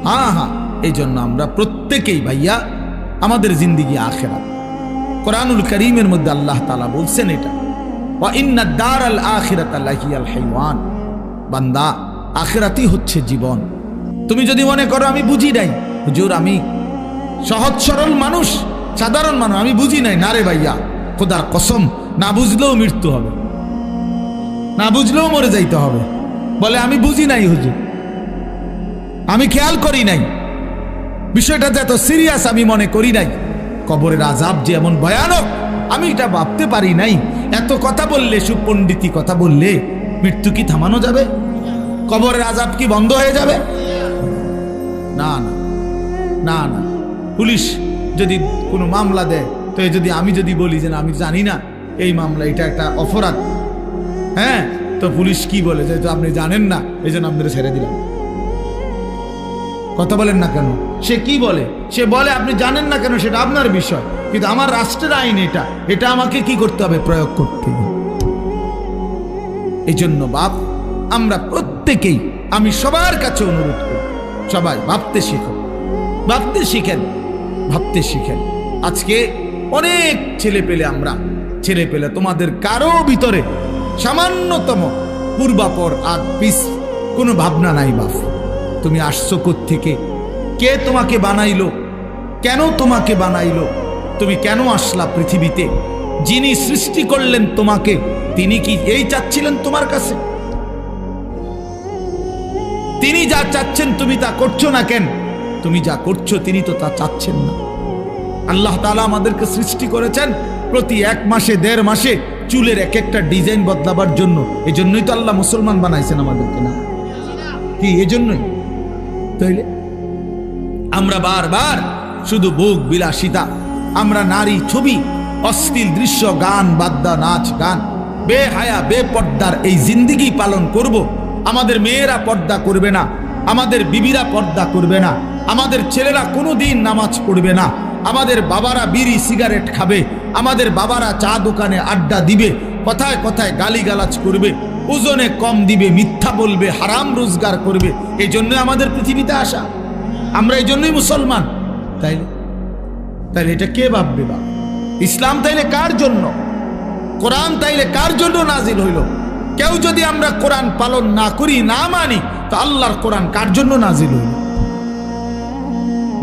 হ্যাঁ হ্যাঁ, এই জন্য আমরা প্রত্যেকেই ভাইয়া আমাদের জিন্দিগি আখিরাত। কোরআনুল কারীমের মধ্যে আল্লাহ তাআলা বলছেন এটা, ওয়া ইন্নাদ দারাল আখিরাতা লাহিয়াল হাইওয়ান। বান্দা, আখিরাতই হচ্ছে জীবন। তুমি যদি মনে করো আমি বুঝি নাই, হুজুর আমি সহজ সরল মানুষ, সাধারণ মানুষ, আমি বুঝি নাই, না রে ভাইয়া, খোদার কসম, না বুঝলেও মৃত্যু হবে, না বুঝলেও মরে যাইতে হবে। বলে আমি বুঝি নাই হুজুর, আমি খেয়াল করি নাই, বিষয়টা যে এত সিরিয়াস আমি মনে করি নাই, কবরের আযাব যে এমন ভয়ানক আমি এটা ভাবতে পারি নাই। এত কথা বললে, সুপণ্ডিতি কথা বললে মৃত্যু কি থামানো যাবে? কবরের আযাব কি বন্ধ হয়ে যাবে? না না না না। পুলিশ যদি কোনো মামলা দেয়, তো যদি আমি যদি বলি যে না আমি জানি না এই মামলা, এটা একটা অপরাধ, হ্যাঁ, তো পুলিশ কি বলে যে আপনি জানেন না এই জন্য আপনাদের ছেড়ে দিলাম। কথা বলেন না কেন? সে কি বলে? সে বলে আপনি জানেন না কেন সেটা আপনার বিষয়, কিন্তু আমার রাষ্ট্রের আইন এটা, এটা আমাকে কি করতে হবে? প্রয়োগ করতে হবে। এই জন্য বাপ, আমরা প্রত্যেকেই, আমি সবার কাছে অনুরোধ করি, সবাই ভাবতে শিখো, ভাবতে শিখেন, ভাবতে শিখেন। আজকে অনেক ছেলে পেলে আমরা ছেলে পেলে তোমাদের কারো ভিতরে সামান্যতম পূর্বাপর আগ পিস কোনো ভাবনা নাই বাপ। তুমি আসছো কোত্থেকে, কে তোমাকে বানাইলো, কেন তোমাকে বানাইলো, তুমি কেন আসলা পৃথিবীতে, যিনি সৃষ্টি করলেন তোমাকে তিনি কি এই চাচ্ছিলেন তোমার কাছে? তিনি যা চাচ্ছেন তুমি তা করছো না কেন? তুমি যা করছো তিনি তো তা চাচ্ছেন না। আল্লাহ তাআলা আমাদেরকে সৃষ্টি করেছেন প্রতি 1 মাসে 1.5 মাসে চুলের এক একটা ডিজাইন বদলাবার জন্য। এজন্যই তো আল্লাহ মুসলমান বানাইছেন আমাদেরকে, না কি? এজন্যই তাইলে আমরা বারবার শুধু ভোগ বিলাসিতা, আমরা নারী ছবি, অশ্লীল দৃশ্য, গান বাদ্যা, নাচ গান, বেহায়া বেপর্দার এই জিন্দেগি পালন করব। আমাদের মেয়েরা পর্দা করবে না, আমাদের বিবিরা পর্দা করবে না, আমাদের ছেলেরা কোনোদিন নামাজ পড়বে না, আমাদের বাবারা বিড়ি সিগারেট খাবে, আমাদের বাবারা চা দোকানে আড্ডা দিবে, কথায় কথায় গালিগালাজ করবে, ওজনে কম দিবে, মিথ্যা বলবে, হারাম রোজগার করবে। এই জন্য আমাদের পৃথিবীতে আসা, আমরা এই জন্যই মুসলমান। তাইলে তাইলে এটা কে ভাববে বা? ইসলাম তাইলে কার জন্য? কোরআন তাইলে কার জন্য নাজিল হইল? কেউ যদি আমরা কোরআন পালন না করি, না মানি, তো আল্লাহর কোরআন কার জন্য নাজিল হইল?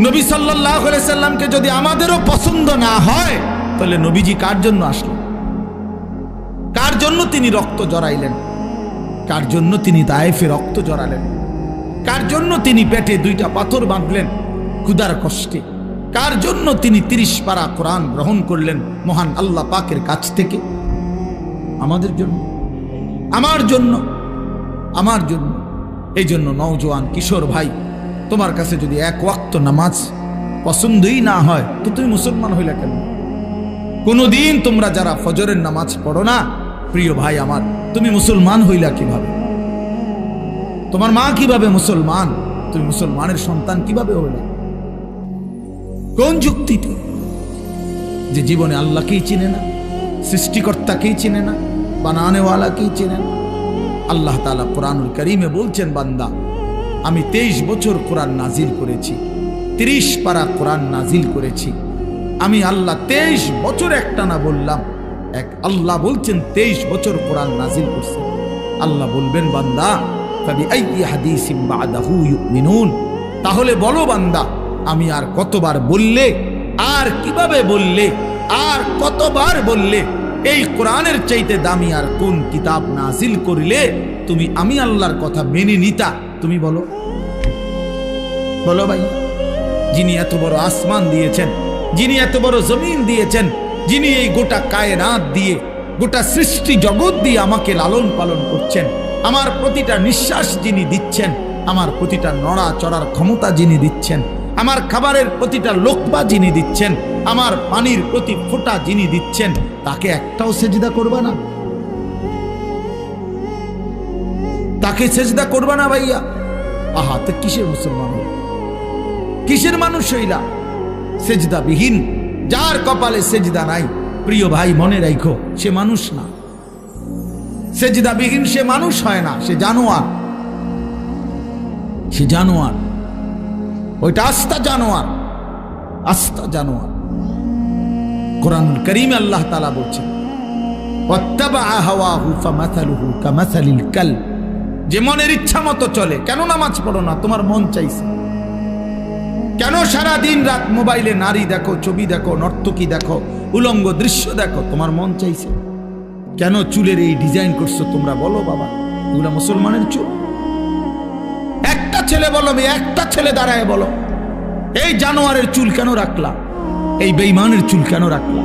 নবী সাল্লাল্লাহু আলাইহি সাল্লামকে যদি আমাদেরও পছন্দ না হয়, তাহলে নবীজি কার জন্য আসলেন? কার জন্য তিনি রক্ত জড়াইলেন? কার জন্য তিনি তায়েফে রক্ত জড়ালেন? কার জন্য তিনি পেটে 2টা পাথর বাঁধলেন ক্ষুধার কষ্টে? কার জন্য তিনি 30 পারা কোরআন গ্রহণ করলেন মহান আল্লাহ পাকের কাছ থেকে? আমাদের জন্য, আমার জন্য, আমার জন্য। এই জন্য নওজোয়ান কিশোর ভাই, তোমার কাছে যদি 1 ওয়াক্ত নামাজ পছন্দই না হয়, তো তুমি মুসলমান হইলা কেন? কোনদিন তোমরা যারা ফজরের নামাজ পড়ো না, প্রিয় ভাই আমার, তুমি মুসলমান হইলা কিভাবে? তোমার মা কিভাবে মুসলমান? তুমি মুসলমানের সন্তান কিভাবে হইলা? কোন যুক্তিতে? যে জীবনে আল্লাহকেই চিনে না, সৃষ্টিকর্তাকেই চিনে না, বানানেওয়ালাকেই চিনে না। আল্লাহ তাআলা কোরআনুল কারীমে বলছেন, বান্দা আমি 23 বছর কোরআন নাজিল করেছি, 30 পারা কোরআন নাজিল করেছি। আমি আল্লাহ 23 বছর একটানা বললাম, এক আল্লাহ বলছেন 23 বছর কোরআন নাজিল করছে। আল্লাহ বলবেন, বান্দা ফাবিআইয়ি হাদিসিন বাদাহু ইউমিনুন, তাহলে বলো বান্দা, আমি আর কতবার বললে, আর কিভাবে বললে, আর কতবার বললে এই কোরআনের চাইতে দামি আর কোন কিতাব নাজিল করিলে তুমি আমি আল্লাহর কথা মেনে নিতা? তুমি বলো, বলো ভাই। যিনি এত বড় আসমান দিয়েছেন, যিনি এত বড় জমিন দিয়েছেন, যিনি এই গোটা কায়নাত দিয়ে, গোটা সৃষ্টি জগৎ দিয়ে আমাকে লালন পালন করছেন, আমার প্রতিটা নিঃশ্বাস যিনি দিচ্ছেন, আমার প্রতিটা নড়া চড়ার ক্ষমতা যিনি দিচ্ছেন, আমার খাবারের প্রতিটা লোকমা যিনি দিচ্ছেন, আমার পানির প্রতি ফোঁটা যিনি দিচ্ছেন, তাকে একটাও সেজদা করবা না? তাকে সেজদা করবা না ভাইয়া? আহা, তো কিসের মুসলমান হইলা, কিসের মানুষ হইলা? সেজদা বিহীন, যার কপালে সেজদা নাই, প্রিয় ভাই মনে রাখো, সে মানুষ না। সেজদা বিহীন সে মানুষ হয় না, সে জানোয়ার। সে জানোয়ার, ওইটা আস্তা জানোয়ার, আস্তা জানোয়ার। কোরআনুল কারীমে আল্লাহ তাআলা বলছেন, ওয়াত্তাবা হাওয়াহু ফামাসালুহু কামাসালিল কালব, যে মনের ইচ্ছা মতো চলে। কেন নামাজ পড়ো না? তোমার মন চাইছে। কেন সারা দিন রাত মোবাইলে নারী দেখো, ছবি দেখো, নর্তকী দেখো, উলঙ্গ দৃশ্য দেখো? তোমার মন চাইছে। কেন চুলের এই ডিজাইন করছো তোমরা? বলো বাবা, এগুলা মুসলমানের চুল? একটা ছেলে বলো, একটা ছেলে দাঁড়ায় বলো, এই জানোয়ারের চুল কেন রাখলা? এই বেঈমানের চুল কেন রাখলা?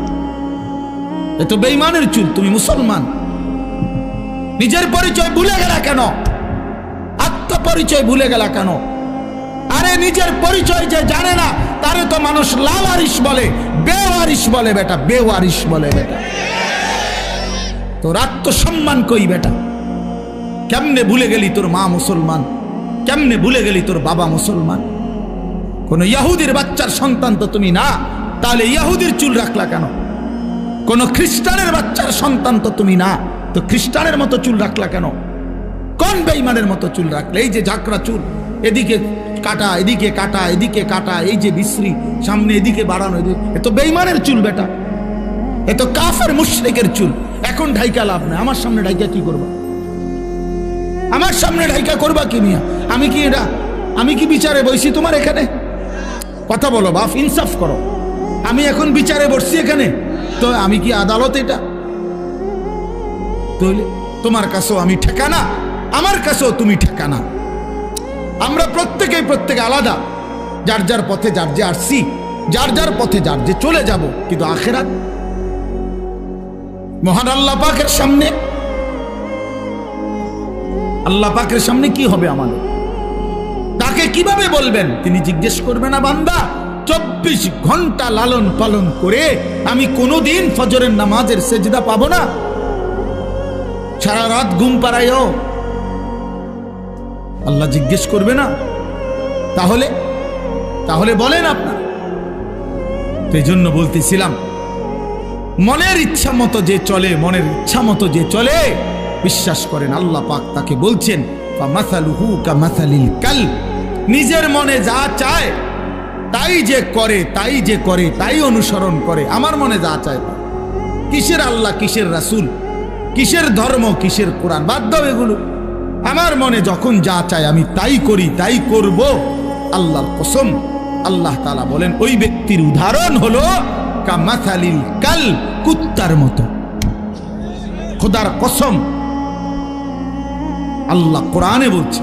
এ তো বেঈমানের চুল। তুমি মুসলমান, নিজের পরিচয় ভুলে গেলা কেন? আত্মপরিচয় ভুলে গেলা কেন? আরে নিজের পরিচয় যে জানে না, তারে তো মানুষ লাওয়ারিশ বলে, বেওয়ারিশ বলে বেটা, বেওয়ারিশ বলে বেটা। তোর আত্মসম্মান কই বেটা? কেমনে ভুলে গেলি তোর মা মুসলমান? কেমনে ভুলে গেলি তোর বাবা মুসলমান? কোন ইহুদির বাচ্চার সন্তান তো তুমি না, তাহলে ইহুদির চুল রাখলা কেন? কোন খ্রিস্টানের বাচ্চার সন্তান তো তুমি না, তো খ্রিস্টানের মতো চুল রাখলা কেন? কোন বেঈমানের মতো চুল রাখলে? এই যে ঝাঁকড়া চুল, এদিকে কাটা, এদিকে কাটা, এদিকে কাটা, এই যে বিশ্রী, সামনে এদিকে বাড়ানো, এ তো বেঈমানের চুল বেটা। এ তো কাফের মুশরিকের চুল। এখন ঢাইকা লাভ নাই, আমার সামনে ঢাইকা কি করবা? আমার সামনে ঢাইকা করবা কি মিয়া? আমি কি বিচারে বইছি তোমার এখানে? কথা বলো বাপ, ইনসাফ করো। আমি এখন বিচারে বসছি এখানে, তো আমি কি আদালত? এটা তাহলে তোমার কাছেও আমি ঠেকানা, আমার কাছেও তুমি ঠেকানা। আমরা প্রত্যেকে আলাদা, যার যার পথে যার যে আসছি, যার যার পথে যার যে চলে যাব। কিন্তু আখেরাত মহান আল্লাহ পাকের সামনে, আল্লাহ পাকের সামনে কি হবে আমাদের? তাকে কিভাবে বলবেন? তিনি জিজ্ঞেস করবে না, বান্দা 24 ঘন্টা লালন পালন করে আমি কোনোদিন ফজরের নামাজের সেজদা পাবো না? সারা রাত ঘুম পাড়াইও, আল্লাহ জিজ্ঞেস করবে না? তাহলে বলেন আপনার। এই জন্য বলতেছিলাম, মনের ইচ্ছা মতো যে চলে, মনের ইচ্ছা মতো যে চলে, বিশ্বাস করেন আল্লাহ পাক তাকে বলছেন ফামাসালুহু কামাসালিল কালব, নিজের মনে যা চায় তাই যে করে তাই অনুসরণ করে। আমার মনে যা চায়, কিসের আল্লাহ, কিসের রাসূল, কিসের ধর্ম, কিসের কোরআন, বাদ দাও এগুলো। আমার মনে যখন যা চায় আমি তাই করি, তাই করব। আল্লাহর কসম, আল্লাহ তাআলা বলেন ওই ব্যক্তির উদাহরণ হলো কামাসালিল কালব, কুত্তার মতো। খোদার কসম, আল্লাহ কোরআনে বলছে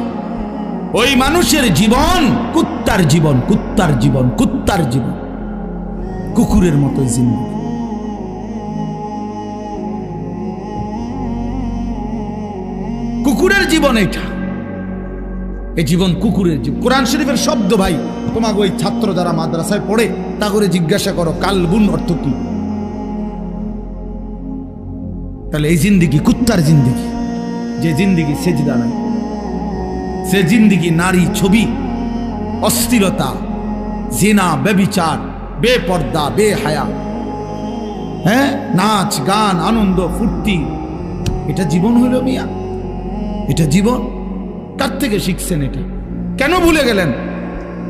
ওই মানুষের জীবন কুত্তার জীবন, কুকুরের মতো জিন্দগি। কুকুরের জীবন এটা, এই জীবন কুকুরের জীবন। কোরআন শরীফের শব্দ ভাই, তোমাকে ওই ছাত্র যারা মাদ্রাসায় পড়ে তা করে জিজ্ঞাসা করো কালবুন অর্থ কি। তাহলে এই জিন্দিগি কুত্তার জিন্দিগি, যে জিন্দিগি সেজদা নাই, সে জিন্দিগি নারী ছবি, অস্থিরতা, জিনা, ব্যভিচার, বেপর্দা, বেহায়া, হ্যাঁ, নাচ গান, আনন্দ ফুর্তি, এটা জীবন হইল মিয়া? এটা জীবন? কার থেকে শিখছেন এটা? কেন ভুলে গেলেন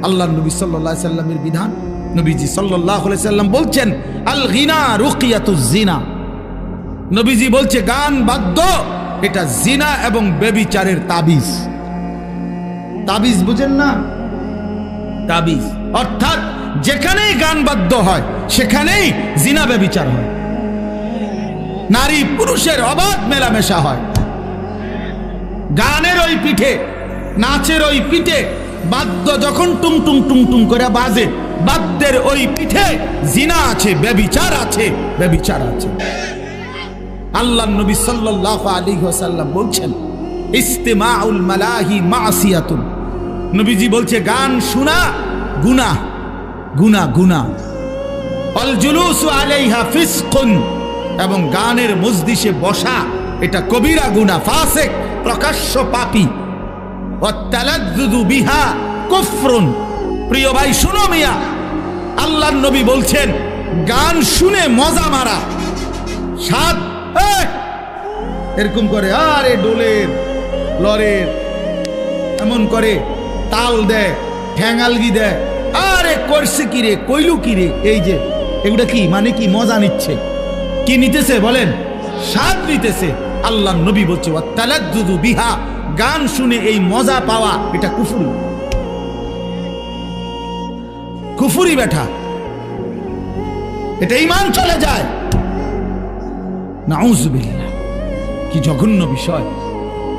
আল্লাহ নবী সাল্লাল্লাহু আলাইহি সাল্লামের বিধান? নবীজি সাল্লাল্লাহু আলাইহি সাল্লাম বলছেন আল গিনা রুকিয়াতুজ জিনা। নবীজি বলছে গান বাদ্য এটা জিনা এবং ব্যভিচারের তাবিজ। তাবিজ বুঝেন না? তাবিজ অর্থাৎ যেখানেই গান বাদ্য হয় সেখানেই জিনা ব্যভিচার হয়, নারী পুরুষের অবাধ মেলামেশা হয়। গানের ওই পিঠে, নাচের ওই পিঠে বাদ্য যখন টুং টুং টুং টুং করে বাজে, বাদ্যের ওই পিঠে জিনা আছে, ব্যভিচার আছে, ব্যভিচার আছে। আল্লাহ নবী সাল্লাল্লাহু আলাইহি ওয়াসাল্লাম বলছেন ইস্তিমাউল মালাহি মাসিয়াতুন। নবীজি বলছে গান শোনা গুনাহ, গুনাহ, গুনাহ। আল জুলুসু আলাইহা ফিসকুন, এবং গানের মজলিসে বসা এটা কবিরা গুনাহ, ফাসিক, প্রকাশ্য পাপী। ওয়াতালাজ্জুযু বিহা কুফরুন। প্রিয় ভাই শুনো মিয়া, আল্লাহর নবী বলছেন গান শুনে মজা মারা, সাত এরকম করে আরে ডোলের লরের এমন করে তাল দেয়, ঠ্যাঙালগি দেয়, আরে করছে কিরে, কইলু কিরে, এই যে এগুলা কি মানে কি মজা নিচ্ছে, কি নিতেছে বলেন? স্বাদ নিতেছে। আল্লাহ নবী বলছে ওয়াতালাজ্জুযু বিহা, গান শুনে এই মজা পাওয়া এটা কুফরি, কুফরি বেটা, এটা ঈমান চলে যায়। নাউযুবিল্লাহ, কি জঘন্য বিষয়,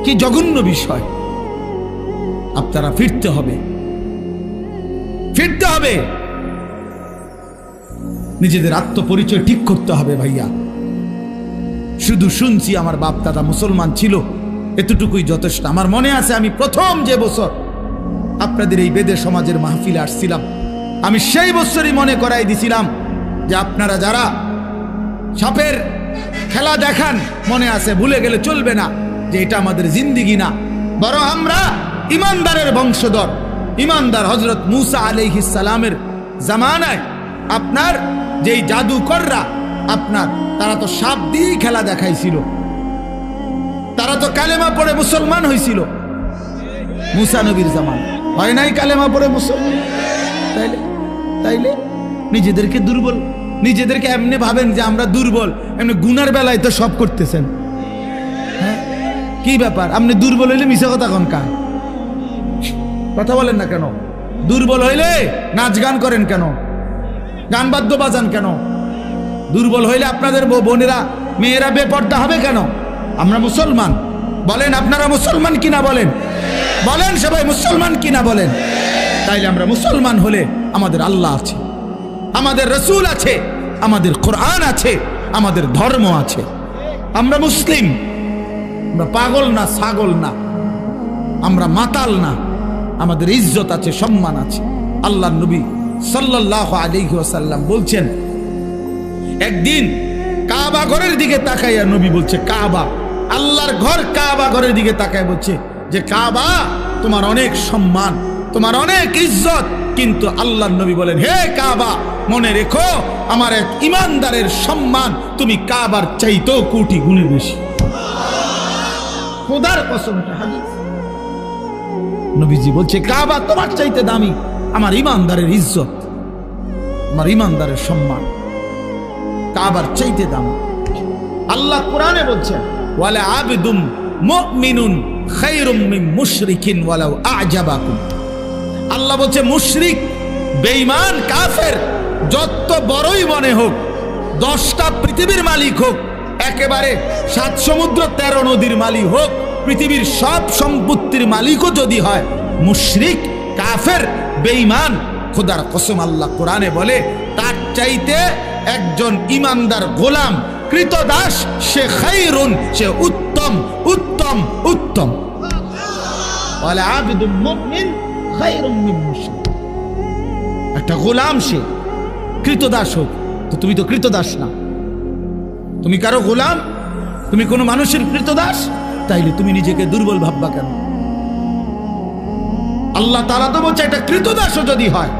কি জঘন্য বিষয়। আপনারা ফিরতে হবে, ফিরতে হবে, নিজেদের আত্মপরিচয় ঠিক করতে হবে ভাইয়া। শুধু শুনছি আমার বাপ দাদা মুসলমান ছিল, এতটুকুই যথেষ্ট। আমার মনে আছে আমি প্রথম যে বছর আপনাদের এই বেদে সমাজের মাহফিলে আসছিলাম, আমি সেই বছরই মনে করাই দিছিলাম যে আপনারা যারা সাপের খেলা দেখান, মনে আছে, ভুলে গেলে চলবে না যে এটা আমাদের জিন্দিগি না, বরং আমরা ইমানদারের বংশধর। ইমানদার হযরত মূসা আলাইহিস সালামের জামানায় আপনার যেই জাদুকররা আপনার, তারা তো সাপ দিয়েই খেলা দেখাইছিল, তারা তো কালেমা পড়ে মুসলমান হয়েছিল মূসা নবীর জামান, হয় নাই কালেমা পড়ে মুসলমান? তাইলে নিজেদেরকে দুর্বল নিজেদেরকে এমনি ভাবেন যে আমরা দুর্বল, এমনি গুনার বেলায় তো সব করতেছেন। হ্যাঁ, কি ব্যাপার? আপনি দুর্বল হইলে মিশা কথা কন কার? কথা বলেন না কেন? দুর্বল হইলে নাচ গান করেন কেন? গান বাদ্য বাজান কেন? দুর্বল হইলে আপনাদের বোনেরা মেয়েরা বেপর্দা হবে কেন? আমরা মুসলমান, বলেন আপনারা মুসলমান কিনা বলেন? বলেন সবাই মুসলমান কিনা বলেন? তাইলে আমরা মুসলমান হলে আমাদের আল্লাহ আছে, আমাদের রসুল আছে, আমাদের কোরআন আছে, আমাদের ধর্ম আছে। আমরা মুসলিম, আমরা পাগল না, ছাগল না, আমরা মাতাল না, আমাদের ইজ্জত আছে, সম্মান আছে। আল্লাহর নবী সাল্লাল্লাহু আলাইহি ওয়াসাল্লাম বলছেন, একদিন কাবা ঘরের দিকে তাকাইয়া নবী বলছে, কাবা, আল্লাহর ঘর কাবা ঘরের দিকে তাকায় বলছে যে কাবা তোমার অনেক সম্মান, তোমার অনেক ইজ্জত, কিন্তু আল্লাহর নবী বলেন, হে কাবা, মনে রেখো আমার এক ইমানদারের সম্মান তুমি কাবার চাইতেও কোটি গুণে বেশি। খোদার কসম, হাদিস নবীজি বলছে কাবা তোমার চাইতে দামি, আমার ইমানদারের ইজ্জত, আমার ইমানদারের সম্মান কাবার চাইতে দামি। আল্লাহ কোরআনে বলছেন, ওয়ালা আবদুম মুমিনুন খায়রুম মিন মুশরিকিন ওয়ালাউ আ'জাবাকুম। আল্লাহ বলছে মুশরিক, বেঈমান, কাফের যত বড়ই মনে হোক, 10টা পৃথিবীর মালিক হোক, একেবারে 7 সমুদ্র 13 নদীর মালিক হোক, পৃথিবীর সব সম্পত্তির মালিকও যদি হয়, মুশরিক, কাফের, বেঈমান, খোদার কসম আল্লাহ কোরআনে বলে তার চাইতে একজন ইমানদার গোলাম, কৃতদাস, সে খায়রুন, সে উত্তম, উত্তম, উত্তম। ওয়ালা আবদুম মুমিন খায়রুম মিন মুশরিক। একটা গোলাম সে কৃতদাস হোক, তো তুমি তো কৃতদাস না, তুমি কারো গোলাম, তুমি কোনো মানুষের কৃতদাস, তাইলে তুমি নিজেকে দুর্বল ভাববা কেন? আল্লাহ তাআলা তো বলছে একটা কৃতদাসও যদি হয়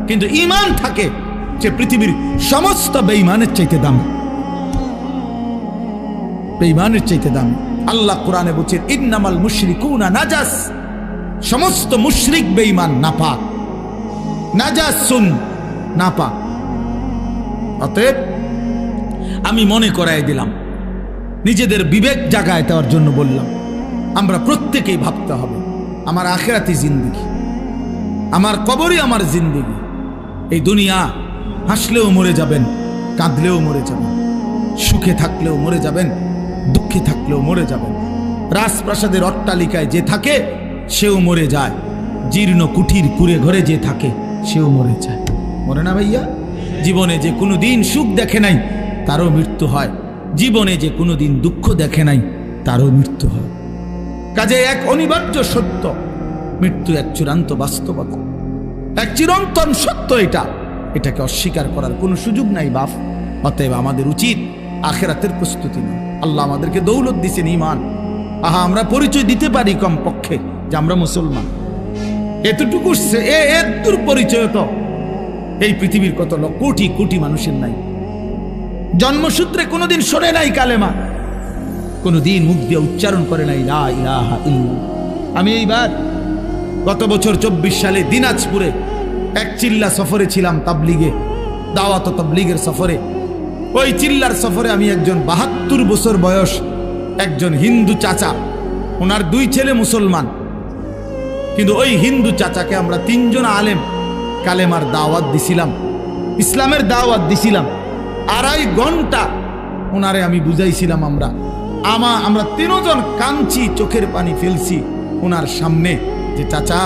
কিন্তু ঈমান থাকে, সে পৃথিবীর সমস্ত বেঈমানের চাইতে দামি, বেঈমানের চাইতে দামি। আল্লাহ কোরআনে বলছেন, ইন্নামাল মুশরিকুনা নাজাস, সমস্ত মুশরিক বেঈমান নাপাক, নাজাসুন, নাপাক। অতএব আমি মনে করাই দিলাম, নিজেদের বিবেক জাগায় দেওয়ার জন্য বললাম, আমরা প্রত্যেকেই ভাবতে হবে আমার আখিরাতি জিন্দেগি, আমার কবরই আমার জিন্দেগি। এই দুনিয়া হাসলেও মরে যাবেন, কাঁদলেও মরে যাবেন, সুখে থাকলেও মরে যাবেন, দুঃখে থাকলেও মরে যাবেন। রাজপ্রাসাদের অট্টালিকায় যে থাকে সেও মরে যায়, জীর্ণ কুঠির কুড়ে ঘরে যে থাকে সেও মরে যায়, মরে না ভাইয়া? জীবনে যে কোনোদিন সুখ দেখে নাই তারও মৃত্যু হয়, জীবনে যে কোনোদিন দুঃখ দেখে নাই তারও মৃত্যু হয়। কাজে এক অনিবার্য সত্য, মৃত্যু এক চূড়ান্ত বাস্তবতা, এক চিরন্তন সত্য। এটাকে অস্বীকার করার কোনো সুযোগ নাই বাপ। অতএব আমাদের উচিত আখিরাতের প্রস্তুতি নেই। আল্লাহ আমাদেরকে দৌলত দিয়েছেন ঈমান। আহা, আমরা পরিচয় দিতে পারি কম পক্ষে যে আমরা মুসলমান, এতটুকু এর পরিচয় তো এই পৃথিবীর কত কোটি কোটি মানুষের নাই। জন্মসূত্রে কোনোদিন শোনে নাই কালেমা, কোনোদিন মুখ দিয়ে উচ্চারণ করে নাই লা ইলাহা ইল্লাল্লাহ। আমি এইবার গত বছর 24 সালে দিনাজপুরে এক চিল্লা সফরে ছিলাম, তাবলিগে, দাওয়াত তাবলিগের সফরে। ওই চিল্লার সফরে আমি একজন 72 বছর বয়স একজন হিন্দু চাচা, ওনার 2 ছেলে মুসলমান, কিন্তু ওই হিন্দু চাচাকে আমরা 3 জন আলেম কালেমার দাওয়াত দিছিলাম, ইসলামের দাওয়াত দিছিলাম। 2.5 ঘন্টা ওনারে আমি বুঝাইছিলাম। আমরা 3 জন কাঁদছি, চোখের পানি ফেলছি ওনার সামনে, যে চাচা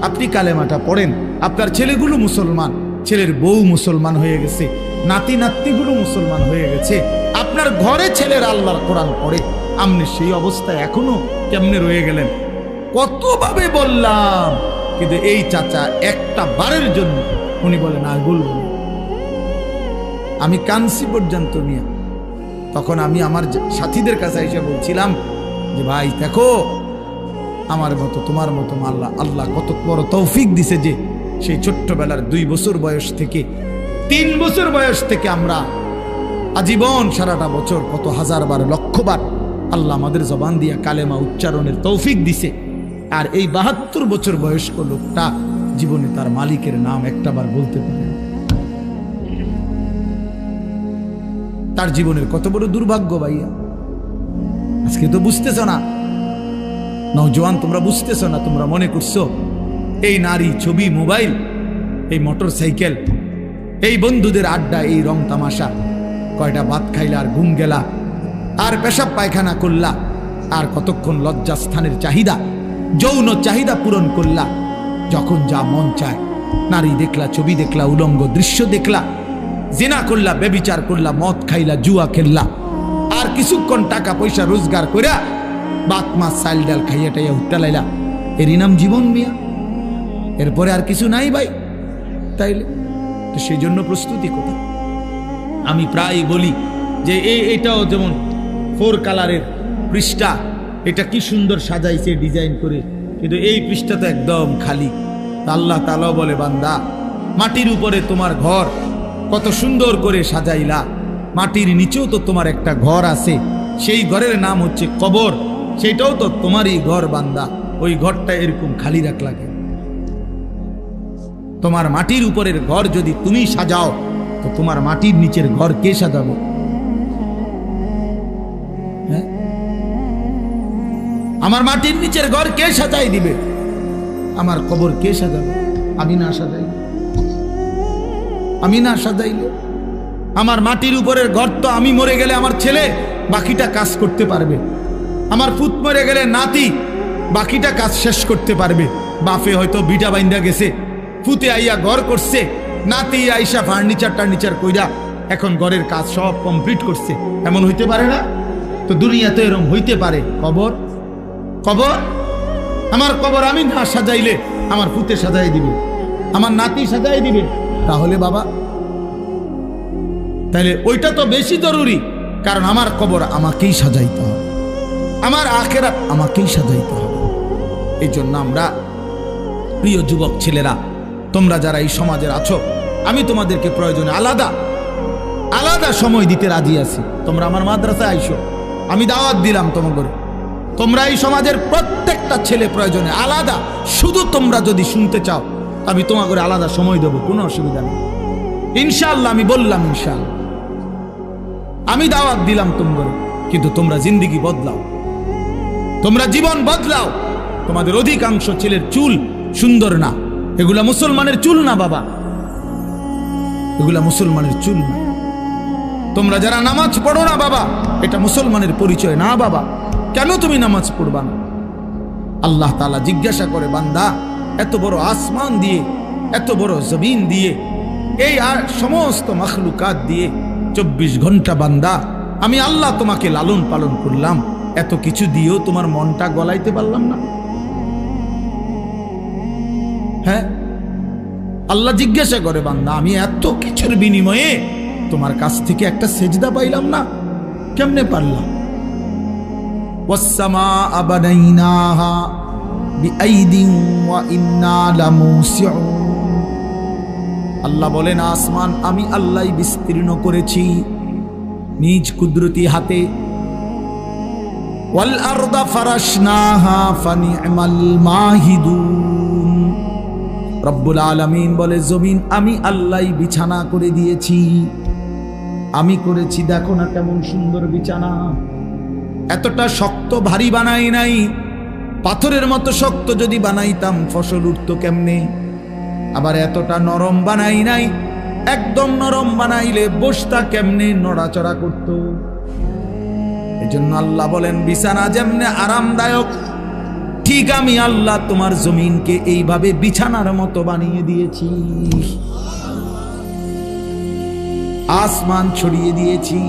আপনি কালেমাটা পড়েন, আপনার ছেলেগুলো মুসলমান, ছেলের বউ মুসলমান হয়ে গেছে, নাতি নাতনিগুলো মুসলমান হয়ে গেছে, আপনার ঘরে ছেলের আল্লাহর কোরআন পড়ে, আপনি সেই অবস্থায় এখনো কেমনে রয়ে গেলেন? কতভাবে বললাম, কিন্তু এই চাচা একটা বারের জন্য উনি বলেন আর বলবো না। আমি কানসি পর্যন্ত নিয়ে তখন আমি আমার সাথীদের কাছে এসে বলছিলাম যে ভাই দেখো, আমার মতো তোমার মতো আল্লাহ কত বড় তৌফিক দিছে যে সেই ছোট্টবেলার 2 বছর বয়স থেকে 3 বছর বয়স থেকে আমরা আজীবন সারাটা বছর কত হাজার বার লক্ষ বার আল্লাহ আমাদের জবান দিয়া কালেমা উচ্চারণের তৌফিক দিছে। আর এই 72 বছর বয়স্ক লোকটা জীবনে তার মালিকের নাম একটাবার বলতে পারে না। তার জীবনের কত বড় দুর্ভাগ্য ভাইয়া। আজকে তো বুঝতেছো না, নওজোয়ান তোমরা বুঝতেছো না, তোমরা মনে করছো এই নারী, ছবি, মোবাইল, এই মোটর সাইকেল, এই বন্ধুদের আড্ডা, এই রং তামাশা, কয়টা ভাত খাইলা আর ঘুম গেলা আর পেশাব পায়খানা করলা আর কতক্ষণ লজ্জাস্থানের চাহিদা, যৌন চাহিদা পূরণ করলা, যখন যা মন চায় নারী দেখলা, ছবি দেখলা, উলঙ্গ দৃশ্য দেখলা, জিনা করলা, বেবিচার করলা, মদ খাইলা, জুয়া খেললা, আর কিছুক্ষণ টাকা পয়সা রোজগার কইরা বাত মাছ চাল ডাল খাইয়া টাইয়া উঠতে লাইলা, এরই নাম জীবন মিয়া? এরপরে আর কিছু নাই ভাই। তাইলে তো সেই জন্য প্রস্তুতি কোথায়? আমি প্রায় বলি যে এটাও যেমন 4 কালারের পৃষ্ঠা, এটা কি সুন্দর সাজাইছে ডিজাইন করে, কিন্তু এই পৃষ্ঠা তো একদম খালি। আল্লাহ তাআলা বলে, বান্দা মাটির উপরে তোমার ঘর কত সুন্দর করে সাজাইলা, মাটির নিচেও তো তোমার একটা ঘর আছে, সেই ঘরের নাম হচ্ছে কবর, সেটাও তো তোমারই ঘর বান্দা, ওই ঘরটা এরকম খালি রাখলা কেন? তোমার মাটির উপরের ঘর যদি তুমি সাজাও তো তোমার মাটির নিচের ঘর কে সাজাবে? হ্যাঁ, আমার মাটির নিচের ঘর কে সাজাই দিবে? আমার কবর কে সাজাবে? আমি না সাজাইলে, আমি না সাজাইলে আমার মাটির উপরের ঘর তো আমি মরে গেলে আমার ছেলে বাকিটা কাজ করতে পারবে, আমার পুত মরে গেলে নাতি বাকিটা কাজ শেষ করতে পারবে। বাপে হয়তো বিটা বাইন্দা গেছে, পুতে আইয়া ঘর করছে, নাতি আইসা ফার্নিচার কইরা এখন ঘরের কাজ সব কমপ্লিট করছে, এমন হইতে পারে না? তো দুনিয়াতে এরকম হইতে পারে। কবর, কবর, আমার কবর আমি না সাজাইলে আমার পুতে সাজাই দিবে, আমার নাতি সাজাই দিবে, তাহলে বাবা তাহলে ওইটা তো বেশি জরুরি, কারণ আমার কবর আমাকেই সাজাইতে হবে, আমার আখিরাত আমাকেই সাজাইতে হবে। এই জন্য আমরা প্রিয় যুবক ছেলেরা, তোমরা যারা এই সমাজের আছো, আমি তোমাদেরকে প্রয়োজনে আলাদা আলাদা সময় দিতে রাজি আছি। তোমরা আমার মাদ্রাসায় আইসো, আমি দাওয়াত দিলাম তোমাদের, তোমরা এই সমাজের প্রত্যেকটা ছেলে প্রয়োজনে আলাদা, শুধু তোমরা যদি শুনতে চাও আমি তোমাকে আলাদা সময় দেবো, কোনো অসুবিধা নেই ইনশাআল্লাহ। আমি বললাম ইনশাআল্লাহ, আমি দাওয়াত দিলাম তোমাদের, কিন্তু তোমরা জিন্দেগি বদলাও, তোমরা জীবন বদলাও। তোমাদের অধিকাংশ ছেলের চুল সুন্দর না, এগুলা মুসলমানের চুল না বাবা, এগুলা মুসলমানের চুল না। তোমরা যারা নামাজ পড়ো না বাবা, এটা মুসলমানের পরিচয় না বাবা। কেন তুমি নামাজ পড়বা না? আল্লাহ তাআলা জিজ্ঞাসা করে, বান্দা এত বড় আসমান দিয়ে, এত বড় জমিন দিয়ে, এই আর সমস্ত মাখলুকাত দিয়ে 24 ঘন্টা বান্দা আমি আল্লাহ তোমাকে লালন পালন করলাম, এত কিছু দিয়েও তোমার মনটা গলাইতে পারলাম না? হ্যাঁ, আল্লাহ জিজ্ঞাসা করে, বান্দা আমি এত কিছুর বিনিময়ে তোমার কাছ থেকে একটা সেজদা পাইলাম না, কেমনে পারলাম? ওয়াস-সামাআ বানাইনাহা বিআইদিন ওয়া ইন্না লামুসিউন। আল্লাহ বলেন, আসমান আমি আল্লাহই বিস্তীর্ণ করেছি নিজ কুদরতি হাতে। ওয়াল আরদা ফারাশনাহা ফানি'মাল মাহিদুন। রব্বুল আলামিন বলে, জমিন আমি আল্লাহই বিছানা করে দিয়েছি, আমি করেছি, দেখো না কেমন সুন্দর বিছানা। এতটা শক্ত ভারী বানাই নাই, পাথরের মতো শক্ত যদি বানাইতাম ফসল উঠতো কেমনে? আবার এতটা নরম বানাই নাই, একদম নরম বানাইলে বসতা কেমনে, নড়াচড়া করত। এজন্য আল্লাহ বলেন, বিছানা যেমনে আরামদায়ক, ঠিক আমি আল্লাহ তোমার জমিনকে এইভাবে বিছানার মতো বানিয়ে দিয়েছি, আসমান ছড়িয়ে দিয়েছি।